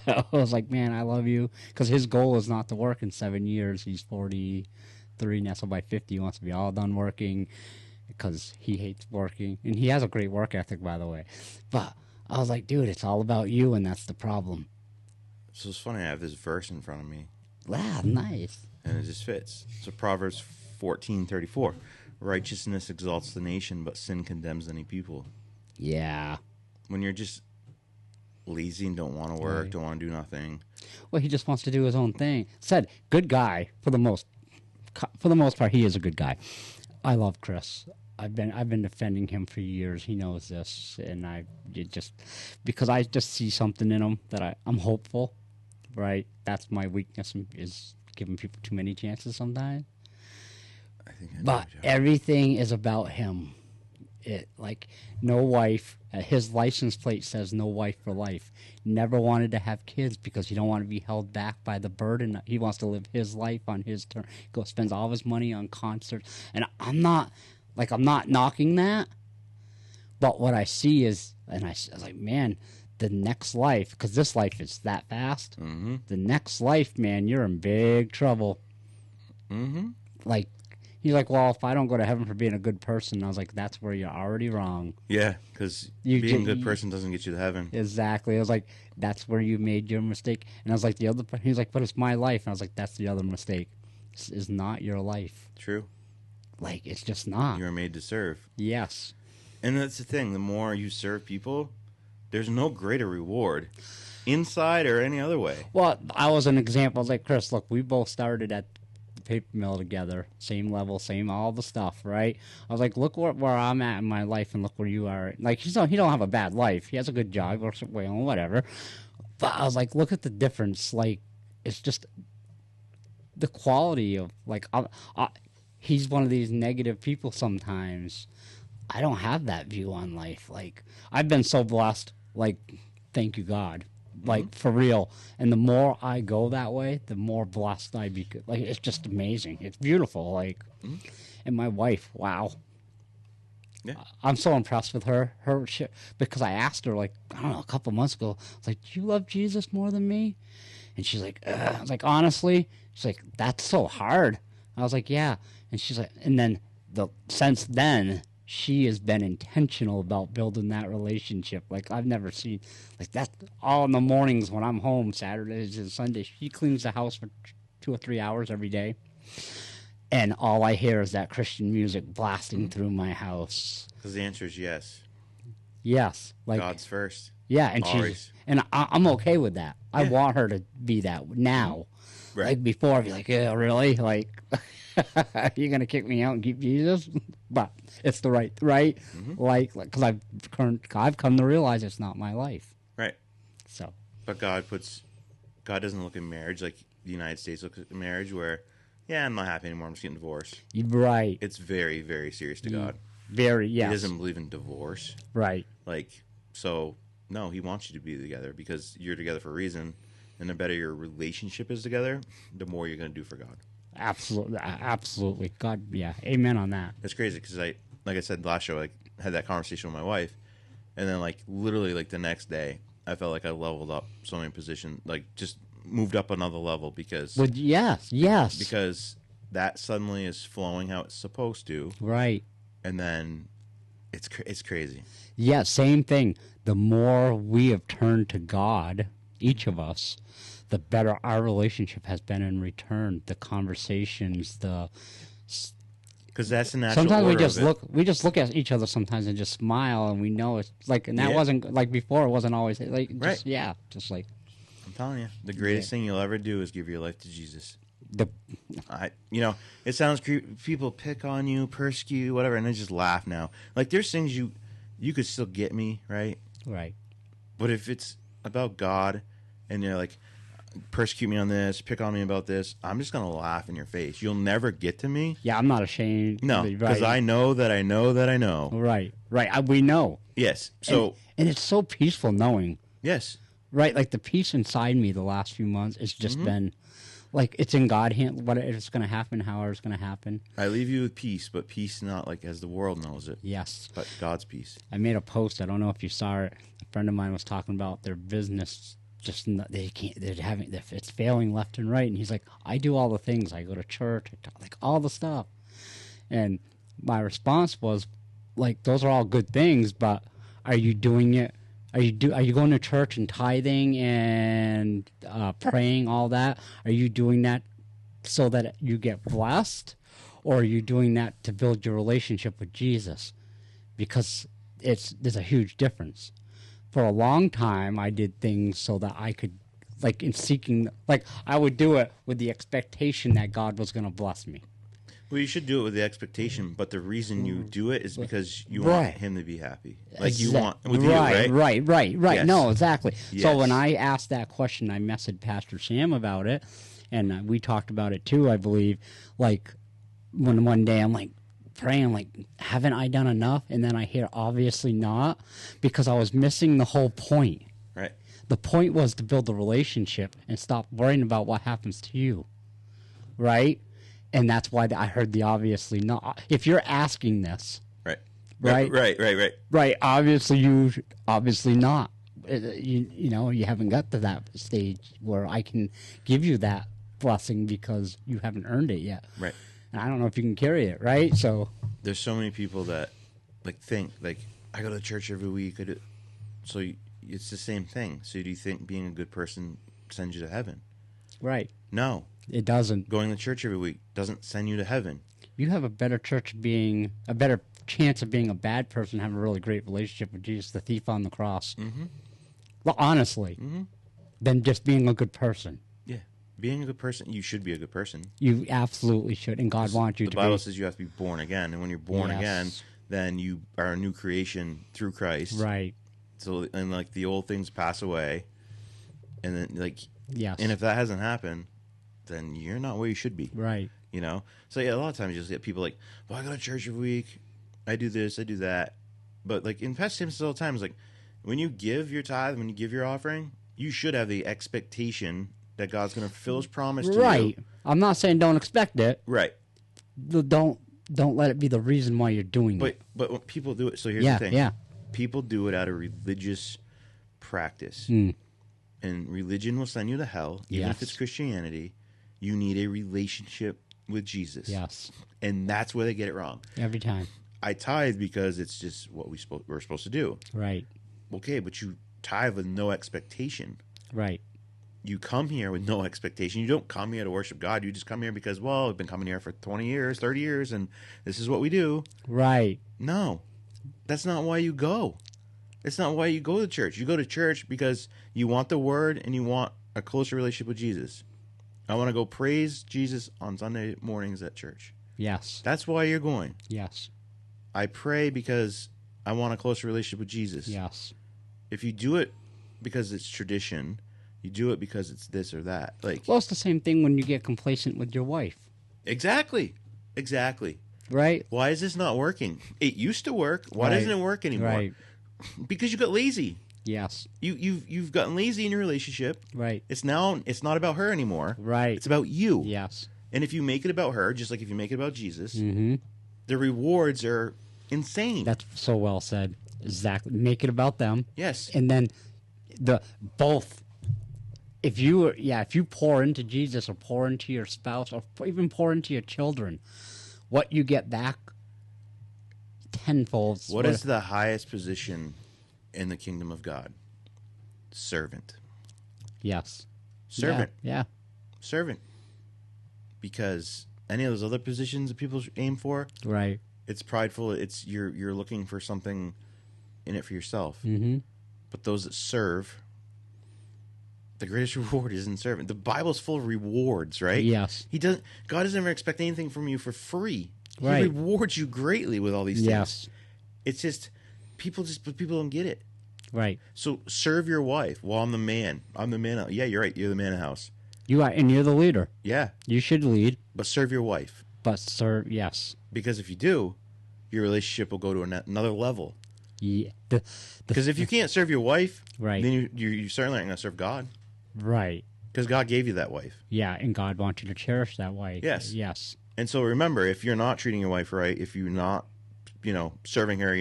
I was like, man, I love you. Because his goal is not to work in 7 years. He's 43 now, so by 50 he wants to be all done working because he hates working. And he has a great work ethic, by the way. But I was like, dude, it's all about you, and that's the problem. So it's funny, I have this verse in front of me, Wow, nice. and it just fits. So Proverbs 14:34. Righteousness exalts the nation, but sin condemns any people. Yeah. When you're just lazy and don't want to work, Right. don't want to do nothing. Well, he just wants to do his own thing. Said, good guy for the most part. He is a good guy. I love Chris. I've been defending him for years. He knows this, and because I just see something in him that I'm hopeful. Right, that's my weakness is giving people too many chances sometimes. I think I know But what you're- everything is about him. No wife. His license plate says no wife for life. Never wanted to have kids because he don't want to be held back by the burden. He wants to live his life on his terms. Spends all of his money on concerts. And I'm not knocking that. But what I see is, and I was like, man, the next life, because this life is that fast. Mm-hmm. The next life, man, you're in big trouble. Mm-hmm. Like, he's like, well, if I don't go to heaven for being a good person, I was like, that's where you're already wrong. Yeah, because You being a get- good person doesn't get you to heaven. Exactly. I was like, that's where you made your mistake. And I was like, he was like, but it's my life. And I was like, that's the other mistake. This is not your life. True. Like, it's just not. You are made to serve. Yes. And that's the thing. The more you serve people, there's no greater reward, inside or any other way. Well, I was an example. I was like, Chris, look, we both started at the paper mill together. Same level, same all the stuff, right? I was like, look where I'm at in my life and look where you are. Like, he don't have a bad life. He has a good job, works at Whalen, whatever. But I was like, look at the difference. Like, it's just the quality of, like, he's one of these negative people sometimes. I don't have that view on life. Like, I've been so blessed. Like, thank you, God. Like, for real. And the more I go that way, the more blessed I become. Like, it's just amazing. It's beautiful. Like, and my wife, wow. Yeah. I'm so impressed with her. Because I asked her, like, I don't know, a couple months ago, I was like, do you love Jesus more than me? And she's like, ugh. I was like, honestly? She's like, that's so hard. I was like, yeah. And she's like, and then since then, she has been intentional about building that relationship. Like, I've never seen, like, that all in the mornings when I'm home, Saturdays and Sundays. She cleans the house for 2 or 3 hours every day. And all I hear is that Christian music blasting through my house. Because the answer is yes. Yes. Like, God's first. yeah, and Always. I'm okay with that. I Yeah. want her to be that now. Right. Like, before, I'd be like, yeah, really? Like, you're going to kick me out and keep Jesus? But it's the right? Like, because I've come to realize it's not my life. Right. So, But God doesn't look at marriage like the United States looks at marriage where, yeah, I'm not happy anymore, I'm just getting divorced. right. It's very, very serious to God. Very, yes. He doesn't believe in divorce. Right. Like, so, no, he wants you to be together because you're together for a reason. And the better your relationship is together, the more you're going to do for God. Absolutely. God, yeah. Amen on that. It's crazy because like I said last show, I had that conversation with my wife. And then, like, literally, like, the next day, I felt like I leveled up so many positions, like, just moved up another level because Yes. that suddenly is flowing how it's supposed to. Right. And then it's crazy. Yeah, same thing. The more we have turned to God, each of us, the better our relationship has been in return. The conversations, Because that's the natural sometimes order of it. we just look at each other sometimes and just smile, and we know it's like, and that Yeah. wasn't like before. It wasn't always like, Right. just, yeah, just like I'm telling you, the greatest thing you'll ever do is give your life to Jesus. the It sounds creepy. People pick on you, persecute you, whatever, and I just laugh now. Like, there's things you could still get me, right? right. But if it's about God and you're like, persecute me on this, pick on me about this, I'm just going to laugh in your face. You'll never get to me. Yeah, I'm not ashamed. No, right. because I know that I know that I know. Right. We know. Yes. So, and it's so peaceful knowing. yes. Right, like the peace inside me the last few months, it's just been like it's in God's hand. What it's going to happen, how it's going to happen. I leave you with peace, but peace not like as the world knows it, Yes, but God's peace. I made a post. I don't know if you saw it. A friend of mine was talking about their business. Just they can't. It's failing left and right. And he's like, I do all the things. I go to church, like all the stuff. And my response was, like, those are all good things, but are you doing it? Are you going to church and tithing and praying, all that? Are you doing that so that you get blessed, or are you doing that to build your relationship with Jesus? Because there's a huge difference. For a long time, I did things so that I could, like, in seeking, like, I would do it with the expectation that God was going to bless me. Well, you should do it with the expectation, but the reason you do it is because you Right. want him to be happy. Like you Exact- want with you, right? Right. Yes. No, exactly. So Yes. when I asked that question, I messaged Pastor Sam about it, and we talked about it too, I believe. Like, when one day I'm like praying, like, haven't I done enough? And then I hear, obviously not, because I was missing the whole point. Right. The point was to build a relationship and stop worrying about what happens to you, right? And that's why I heard the obviously not. If you're asking this, Right. Right. Right. obviously not. You haven't got to that stage where I can give you that blessing because you haven't earned it yet. Right. And I don't know if you can carry it, right? So, There's so many people that think I go to church every week. It's the same thing. So do you think being a good person sends you to heaven? right. No. It doesn't. Going to church every week doesn't send you to heaven. You have a better chance of being a bad person, having a really great relationship with Jesus, the thief on the cross. Mm-hmm. Well, honestly, than just being a good person. Yeah. Being a good person, you should be a good person. You absolutely should, and God wants you The to Bible be. says you have to be born again, and when you're born Yes. again, then you are a new creation through Christ. Right. So, and like the old things pass away, and then Yes. and if that hasn't happened, then you're not where you should be. Right. You know? So yeah, a lot of times you just get people like, well, I go to church every week, I do this, I do that. But like in Pastor Tim says all the time, it's like when you give your tithe, when you give your offering, you should have the expectation that God's going to fulfill His promise to Right. you. I'm not saying don't expect it. Right. Don't let it be the reason why you're doing But it. but when people do it, so here's Yeah, the thing. yeah. People do it out of religious practice. And religion will send you to hell, even if Yes. it's Christianity. You need a relationship with Jesus. Yes. And that's where they get it wrong. Every time. I tithe because it's just what we're supposed to do. Right. Okay, but you tithe with no expectation. Right. You come here with no expectation. You don't come here to worship God. You just come here because, well, I've been coming here for 20 years, 30 years, and this is what we do. Right. No, that's not why you go. It's not why you go to church. You go to church because you want the word and you want a closer relationship with Jesus. I want to go praise Jesus on Sunday mornings at church. Yes. That's why you're going. Yes. I pray because I want a closer relationship with Jesus. Yes. If you do it because it's tradition, you do it because it's this or that. Like, Well, it's the same thing when you get complacent with your wife. exactly. Right? Why is this not working? It used to work. Why Right. doesn't it work anymore? Right. Because you got lazy. Yes. You've gotten lazy in your relationship. Right. It's not about her anymore. Right. It's about you. Yes. And if you make it about her, just like if you make it about Jesus, Mm-hmm. the rewards are insane. That's so well said. Exactly. Make it about them. Yes. And then both. If you pour into Jesus or pour into your spouse or even pour into your children, what you get back tenfold. What is the highest position in the kingdom of God? Servant. Yes. Servant. Yeah. Servant. Because any of those other positions that people aim for, Right. it's prideful. It's you're looking for something in it for yourself. Mm-hmm. But those that serve, the greatest reward is in serving. The Bible's full of rewards, right? Yes. God doesn't ever expect anything from you for free. Right. He rewards you greatly with all these things. Yes. It's just people don't get it. Right. So serve your wife. Well, I'm the man. Yeah, you're right. You're the man of the house. You are, and you're the leader. Yeah, You should lead, but serve your wife, but serve. Yes. because if you do, your relationship will go to another level. Yeah. Because if you can't serve your wife, Right. then you certainly aren't going to serve God. Right. Because God gave you that wife. Yeah, and God wants you to cherish that way. Yes. Yes. And so remember, if you're not treating your wife right, if you're not, serving her,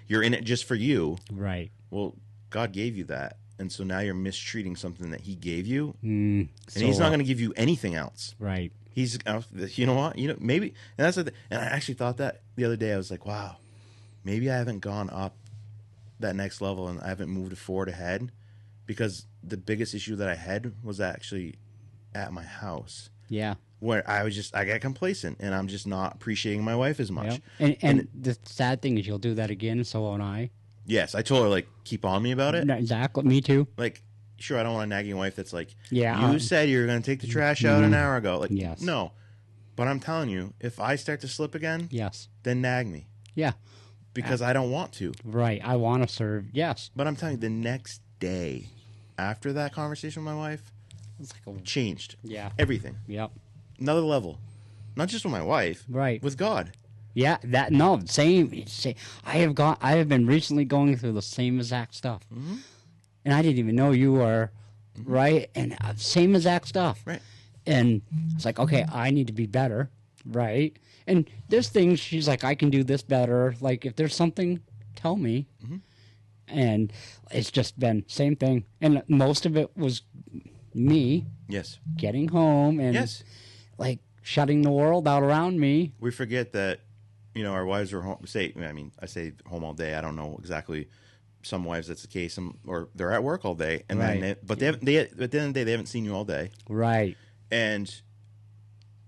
you're in it just for you. Right. Well, God gave you that. And so now you're mistreating something that he gave you. Mm, And he's not going to give you anything else. Right. He's, you know what? Maybe, and that's and I actually thought that the other day. I was like, wow, maybe I haven't gone up that next level and I haven't moved forward ahead, because the biggest issue that I had was actually at my house, Yeah. where I got complacent and I'm just not appreciating my wife as much. Yep. And the sad thing is, you'll do that again. So won't I. Yes, I told her, like, keep on me about it. No, exactly. Me too. Like, sure, I don't want a nagging wife that's like, Yeah, you said you were going to take the trash out an hour ago. Like, Yes. no. But I'm telling you, if I start to slip again, Yes. then nag me, Yeah. because I don't want to. Right. I want to serve. Yes. But I'm telling you, the next day after that conversation with my wife, It's like a. changed Yeah. everything. Yep. Another level. Not just with my wife, Right. with God. Yeah. That. No. Same. I have been recently going through the same exact stuff, and I didn't even know you were. Right. And same exact stuff. Right. And it's like, okay, I need to be better, right? And there's things she's like, I can do this better. Like, if there's something, tell me. And it's just been same thing. And most of it was me Yes. getting home and Yes. like shutting the world out around me. We forget that, our wives are home. I say home all day. I don't know exactly. Some wives, that's the case. Or they're at work all day, and Right. then at the end of the day, they haven't seen you all day, Right. and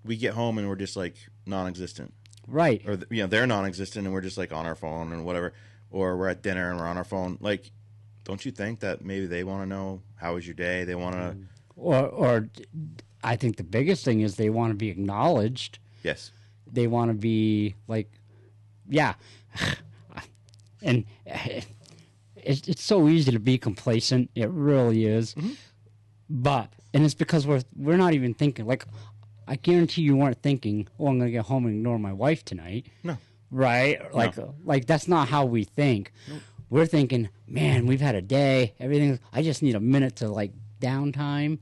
we get home and we're just like non-existent, Right. or they're non-existent, and we're just like on our phone and whatever, or we're at dinner and we're on our phone. Like, don't you think that maybe they want to know how was your day? They want to, Or I think the biggest thing is they want to be acknowledged. yes, They want to be like, yeah. And it's so easy to be complacent. It really is. But, and it's because we're not even thinking. Like, I guarantee you weren't thinking, oh, I'm going to get home and ignore my wife tonight. No. Right? Like that's not how we think. We're thinking, man, we've had a day. Everything. I just need a minute to like downtime.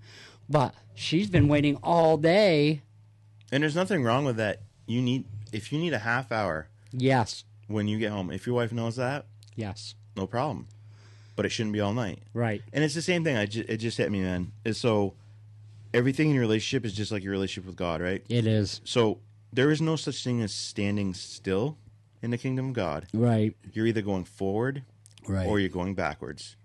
But she's been waiting all day. and there's nothing wrong with that. If you need a half hour Yes. when you get home, if your wife knows that, Yes. no problem, but it shouldn't be all night. Right. And it's the same thing. It just hit me, man. So everything in your relationship is just like your relationship with God, right? It is. So there is no such thing as standing still in the kingdom of God. Right. You're either going forward Right. or you're going backwards.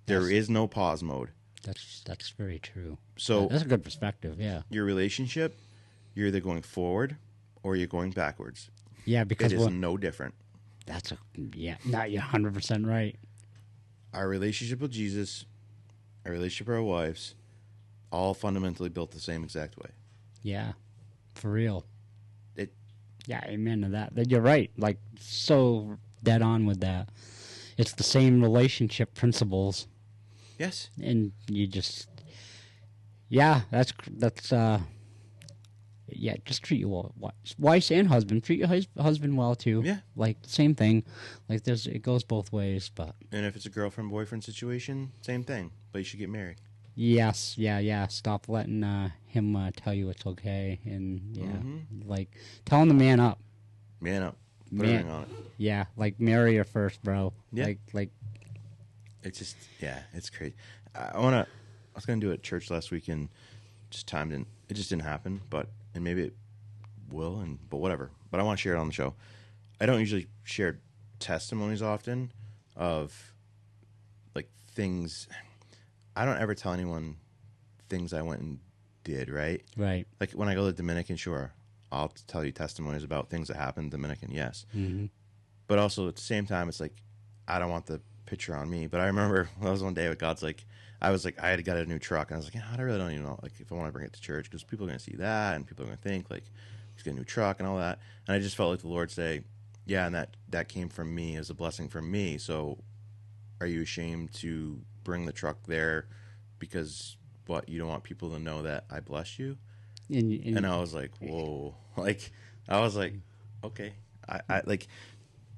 There is no pause mode. That's very true. So That's a good perspective. Yeah. your relationship, you're either going forward or you're going backwards. Yeah, because It is no different. that's not you're 100% right. Our relationship with Jesus, our relationship with our wives, all fundamentally built the same exact way. Yeah, for real. It Yeah, amen to that. You're right. Like so dead on with that. It's the same relationship principles, yes. and you just that's just treat your wife and husband. Treat your husband well too. Yeah. like same thing. Like it goes both ways, but. And if it's a girlfriend boyfriend situation, same thing. But you should get married. Yes, yeah. Stop letting him tell you it's okay, and like telling the man up. Man up. Put a Man. ring on it. Yeah, like marry her first, bro. Yeah. Like It's just it's crazy. I was gonna do it at church last week and just timed in. It just didn't happen, and maybe it will, but whatever. But I want to share it on the show. I don't usually share testimonies often of like things. I don't ever tell anyone things I went and did, right? Right. Like when I go to Dominican, sure, I'll tell you testimonies about things that happened in Dominican, yes. Mm-hmm. But also at the same time, it's like, I don't want the picture on me. But I remember that was one day with God's like, I had got a new truck, and I was like, yeah, I really don't even know, like, if I want to bring it to church, because people are going to see that, and people are going to think, like, he's got a new truck and all that. And I just felt like the Lord say, yeah, and that came from me as a blessing from me. So are you ashamed to bring the truck there because, what, you don't want people to know that I blessed you? And I was like, whoa. Like, I was like, okay. I like,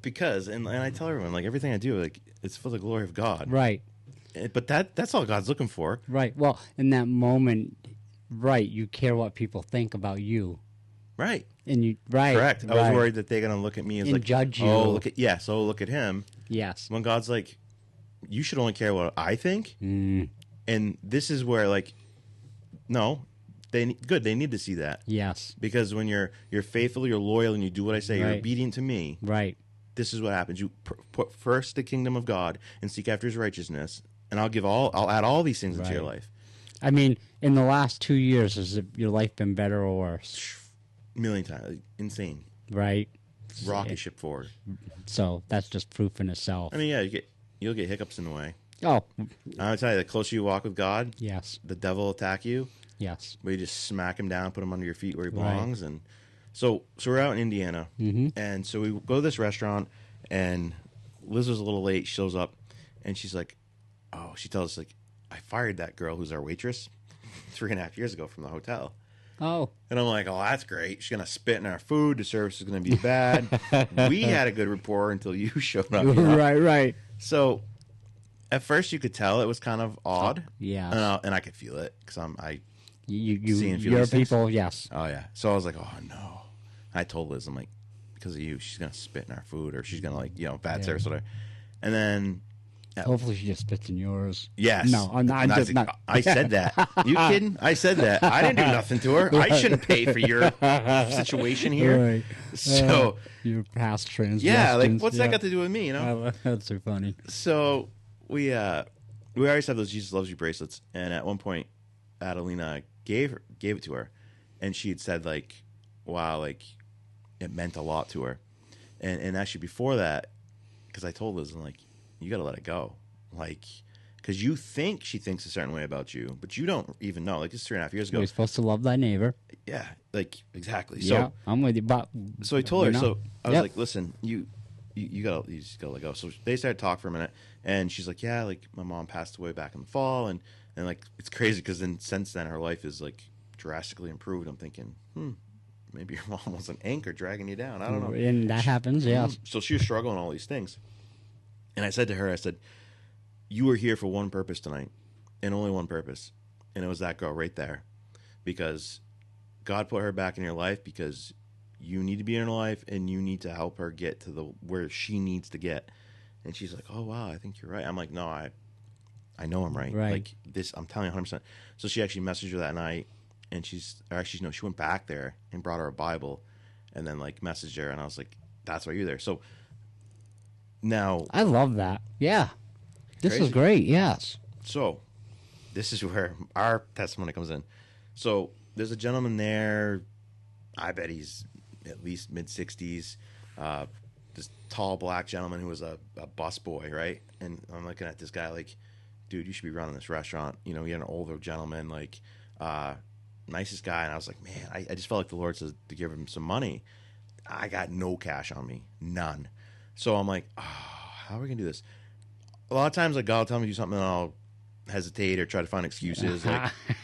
because, and I tell everyone, like, everything I do, like, it's for the glory of God. Right. But that's all God's looking for. Right. Well, in that moment, right, you care what people think about you. Right. And you, right. Correct. I was right. worried that they're going to look at me as And like, judge you. oh, look at him. Yes. When God's like, you should only care what I think. Mm. And this is where, like, no, they need to see that. Yes. Because when you're faithful, you're loyal, and you do what I say, you're Right. obedient to me. Right. This is what happens. You put first the kingdom of God and seek after his righteousness, and I'll add all these things into your Right. life. I mean, in the last 2 years, has your life been better or worse? A million times. Like, insane. Right. Rocket ship forward. So that's just proof in itself. I mean, yeah, you'll get hiccups in the way. Oh, I'll tell you, the closer you walk with God, yes. the devil will attack you. Yes. But you just smack him down, put him under your feet where he Right. belongs. And so we're out in Indiana. Mm-hmm. And so we go to this restaurant, and Liz was a little late. She shows up, and she's like, oh, she tells us, like, I fired that girl who's our waitress 3.5 years ago from the hotel. Oh. And I'm like, oh, that's great. She's going to spit in our food. The service is going to be bad. We had a good rapport until you showed up. You know? Right. So at first you could tell it was kind of odd. Yeah. And I could feel it because You See and feel your these things? people, yes. oh, yeah. So I was like, oh, no. I told Liz, I'm like, because of you, she's going to spit in our food, or she's going to, like, bad Yeah. service or whatever. And then, Hopefully she just spits in yours. yes. No, I'm not. I'm just not. I said that. You kidding? I said that. I didn't do nothing to her. I shouldn't pay for your situation here. Right. So, Your past transgressions. yeah, like, what's that yeah. got to do with me, you know? That's so funny. So we always have those Jesus Loves You bracelets, and at one point Adelina gave it to her, and she had said, like, wow, like, it meant a lot to her. And actually before that, because I told Liz, I'm like, you gotta let it go, like, because you think she thinks a certain way about you, but you don't even know. Like, it's 3.5 years ago. You're supposed to love thy neighbor. Yeah, like, exactly. Yeah, So I'm with you. But so I told her. you know. So I was Yep. like, listen, you just gotta let go. So they started talking for a minute, and she's like, yeah, like, my mom passed away back in the fall, and like, it's crazy because then since then her life is, like, drastically improved. I'm thinking, maybe your mom was an anchor dragging you down. I don't know. And that happens, yes. So she was struggling with all these things, and I said to her, I said, you were here for one purpose tonight, and only one purpose, and it was that girl right there, because God put her back in your life because you need to be in her life, and you need to help her get to where she needs to get. And she's like, oh, wow, I think you're right. I'm like, no, I know I'm right. Right. Like, this, I'm telling you 100%. So she actually messaged her that night, and she went back there and brought her a Bible, and then, like, messaged her, and I was like, that's why you're there. So now, I love that. Yeah. This Crazy. is great, yes. so this is where our testimony comes in. So there's a gentleman there, I bet he's at least mid-60s, this tall black gentleman who was a bus boy, right? And I'm looking at this guy like, dude, you should be running this restaurant. You know, he had an older gentleman, like, nicest guy. And I was like, man, I just felt like the Lord says to give him some money. I got no cash on me, none. So I'm like, oh, how are we going to do this? A lot of times, like, God will tell me to do something, and I'll hesitate or try to find excuses.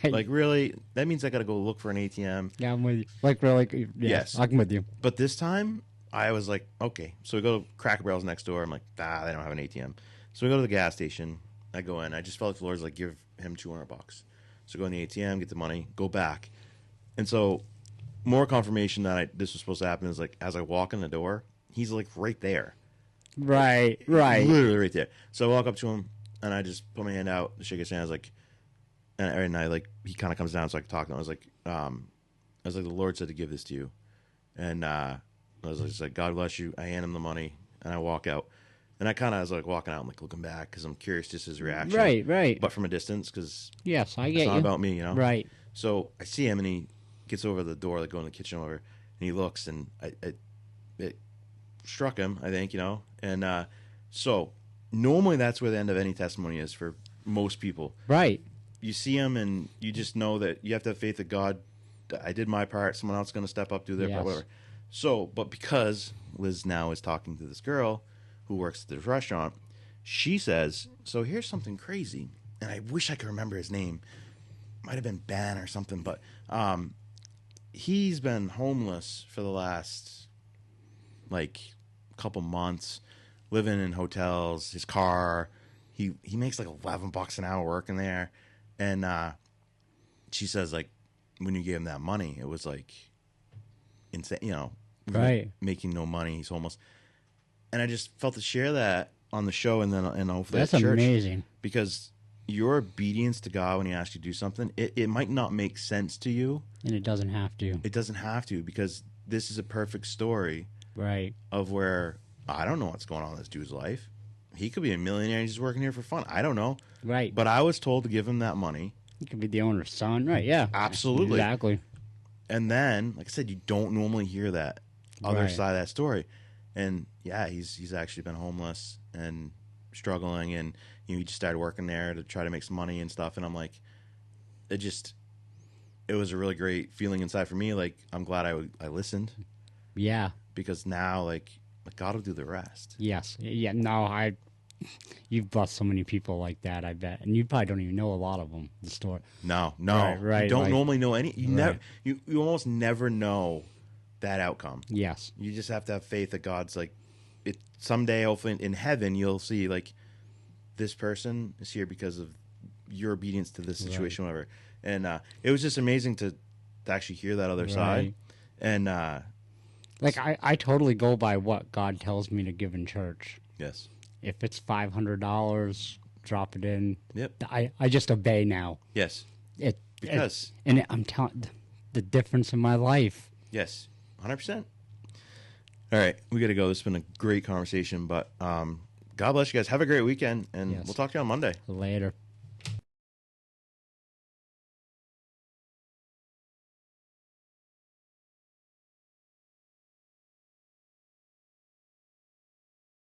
Like really, that means I got to go look for an ATM. Yeah, I'm with you. Like, really, Yes. I'm with you. But this time, I was like, okay. So we go to Cracker Barrel's next door. I'm like, they don't have an ATM. So we go to the gas station. I go in. I just felt like the Lord's like, give him $200. So go in the ATM, get the money, go back. And so more confirmation that this was supposed to happen is, like, as I walk in the door, he's, like, right there. Right. Literally right there. So I walk up to him, and I just put my hand out, shake his hand. I was like, and I, like, he kind of comes down so I can talk to him. I was like, the Lord said to give this to you. And I was just like, God bless you. I hand him the money, and I walk out. And I kind of was like walking out and like looking back because I'm curious just his reaction. Right. But from a distance because Yes, I it's get not you. about me, you know? Right. So I see him and he gets over the door, like going to the kitchen over, and he looks and it struck him, I think, you know? And so normally that's where the end of any testimony is for most people. Right. You see him and you just know that you have to have faith that God, I did my part, someone else is going to step up, do their part, Yes. whatever. So, but because Liz now is talking to this girl who works at this restaurant, she says, so here's something crazy, and I wish I could remember his name. Might have been Ben or something, but he's been homeless for the last like couple months, living in hotels, his car. He makes like $11 an hour working there, and she says like when you gave him that money, it was like insane, you know, Right. making no money, he's homeless, and I just felt to share that on the show, and then and hopefully That's at church, amazing. because your obedience to God when He asks you to do something, it might not make sense to you. And it doesn't have to. It doesn't have to, because this is a perfect story Right. of where I don't know what's going on in this dude's life. He could be a millionaire. He's just working here for fun. I don't know. Right. But I was told to give him that money. You could be the owner's son. Right. Yeah. Absolutely. Exactly. And then, like I said, you don't normally hear that other Right. side of that story. And yeah, he's actually been homeless and struggling, and he just started working there to try to make some money and stuff. And I'm like, it was a really great feeling inside for me. Like, I'm glad I listened, Yeah. because now like God will do the rest. Yes. Yeah. No, you've blessed so many people like that, I bet. And you probably don't even know a lot of them, the story. No. Right, You don't like- normally know any. You never. Right. You almost never know that outcome. Yes. You just have to have faith that God's like, it someday, hopefully in heaven, you'll see like this person is here because of your obedience to this situation, whatever. And it was just amazing to actually hear that other side. Right. And Like, I totally go by what God tells me to give in church. yes, If it's $500, drop it in. yep, I just obey now. yes, It Because- I'm telling the difference in my life. yes, 100%. All right, we got to go. This has been a great conversation, but God bless you guys. Have a great weekend, and Yes. we'll talk to you on Monday. Later.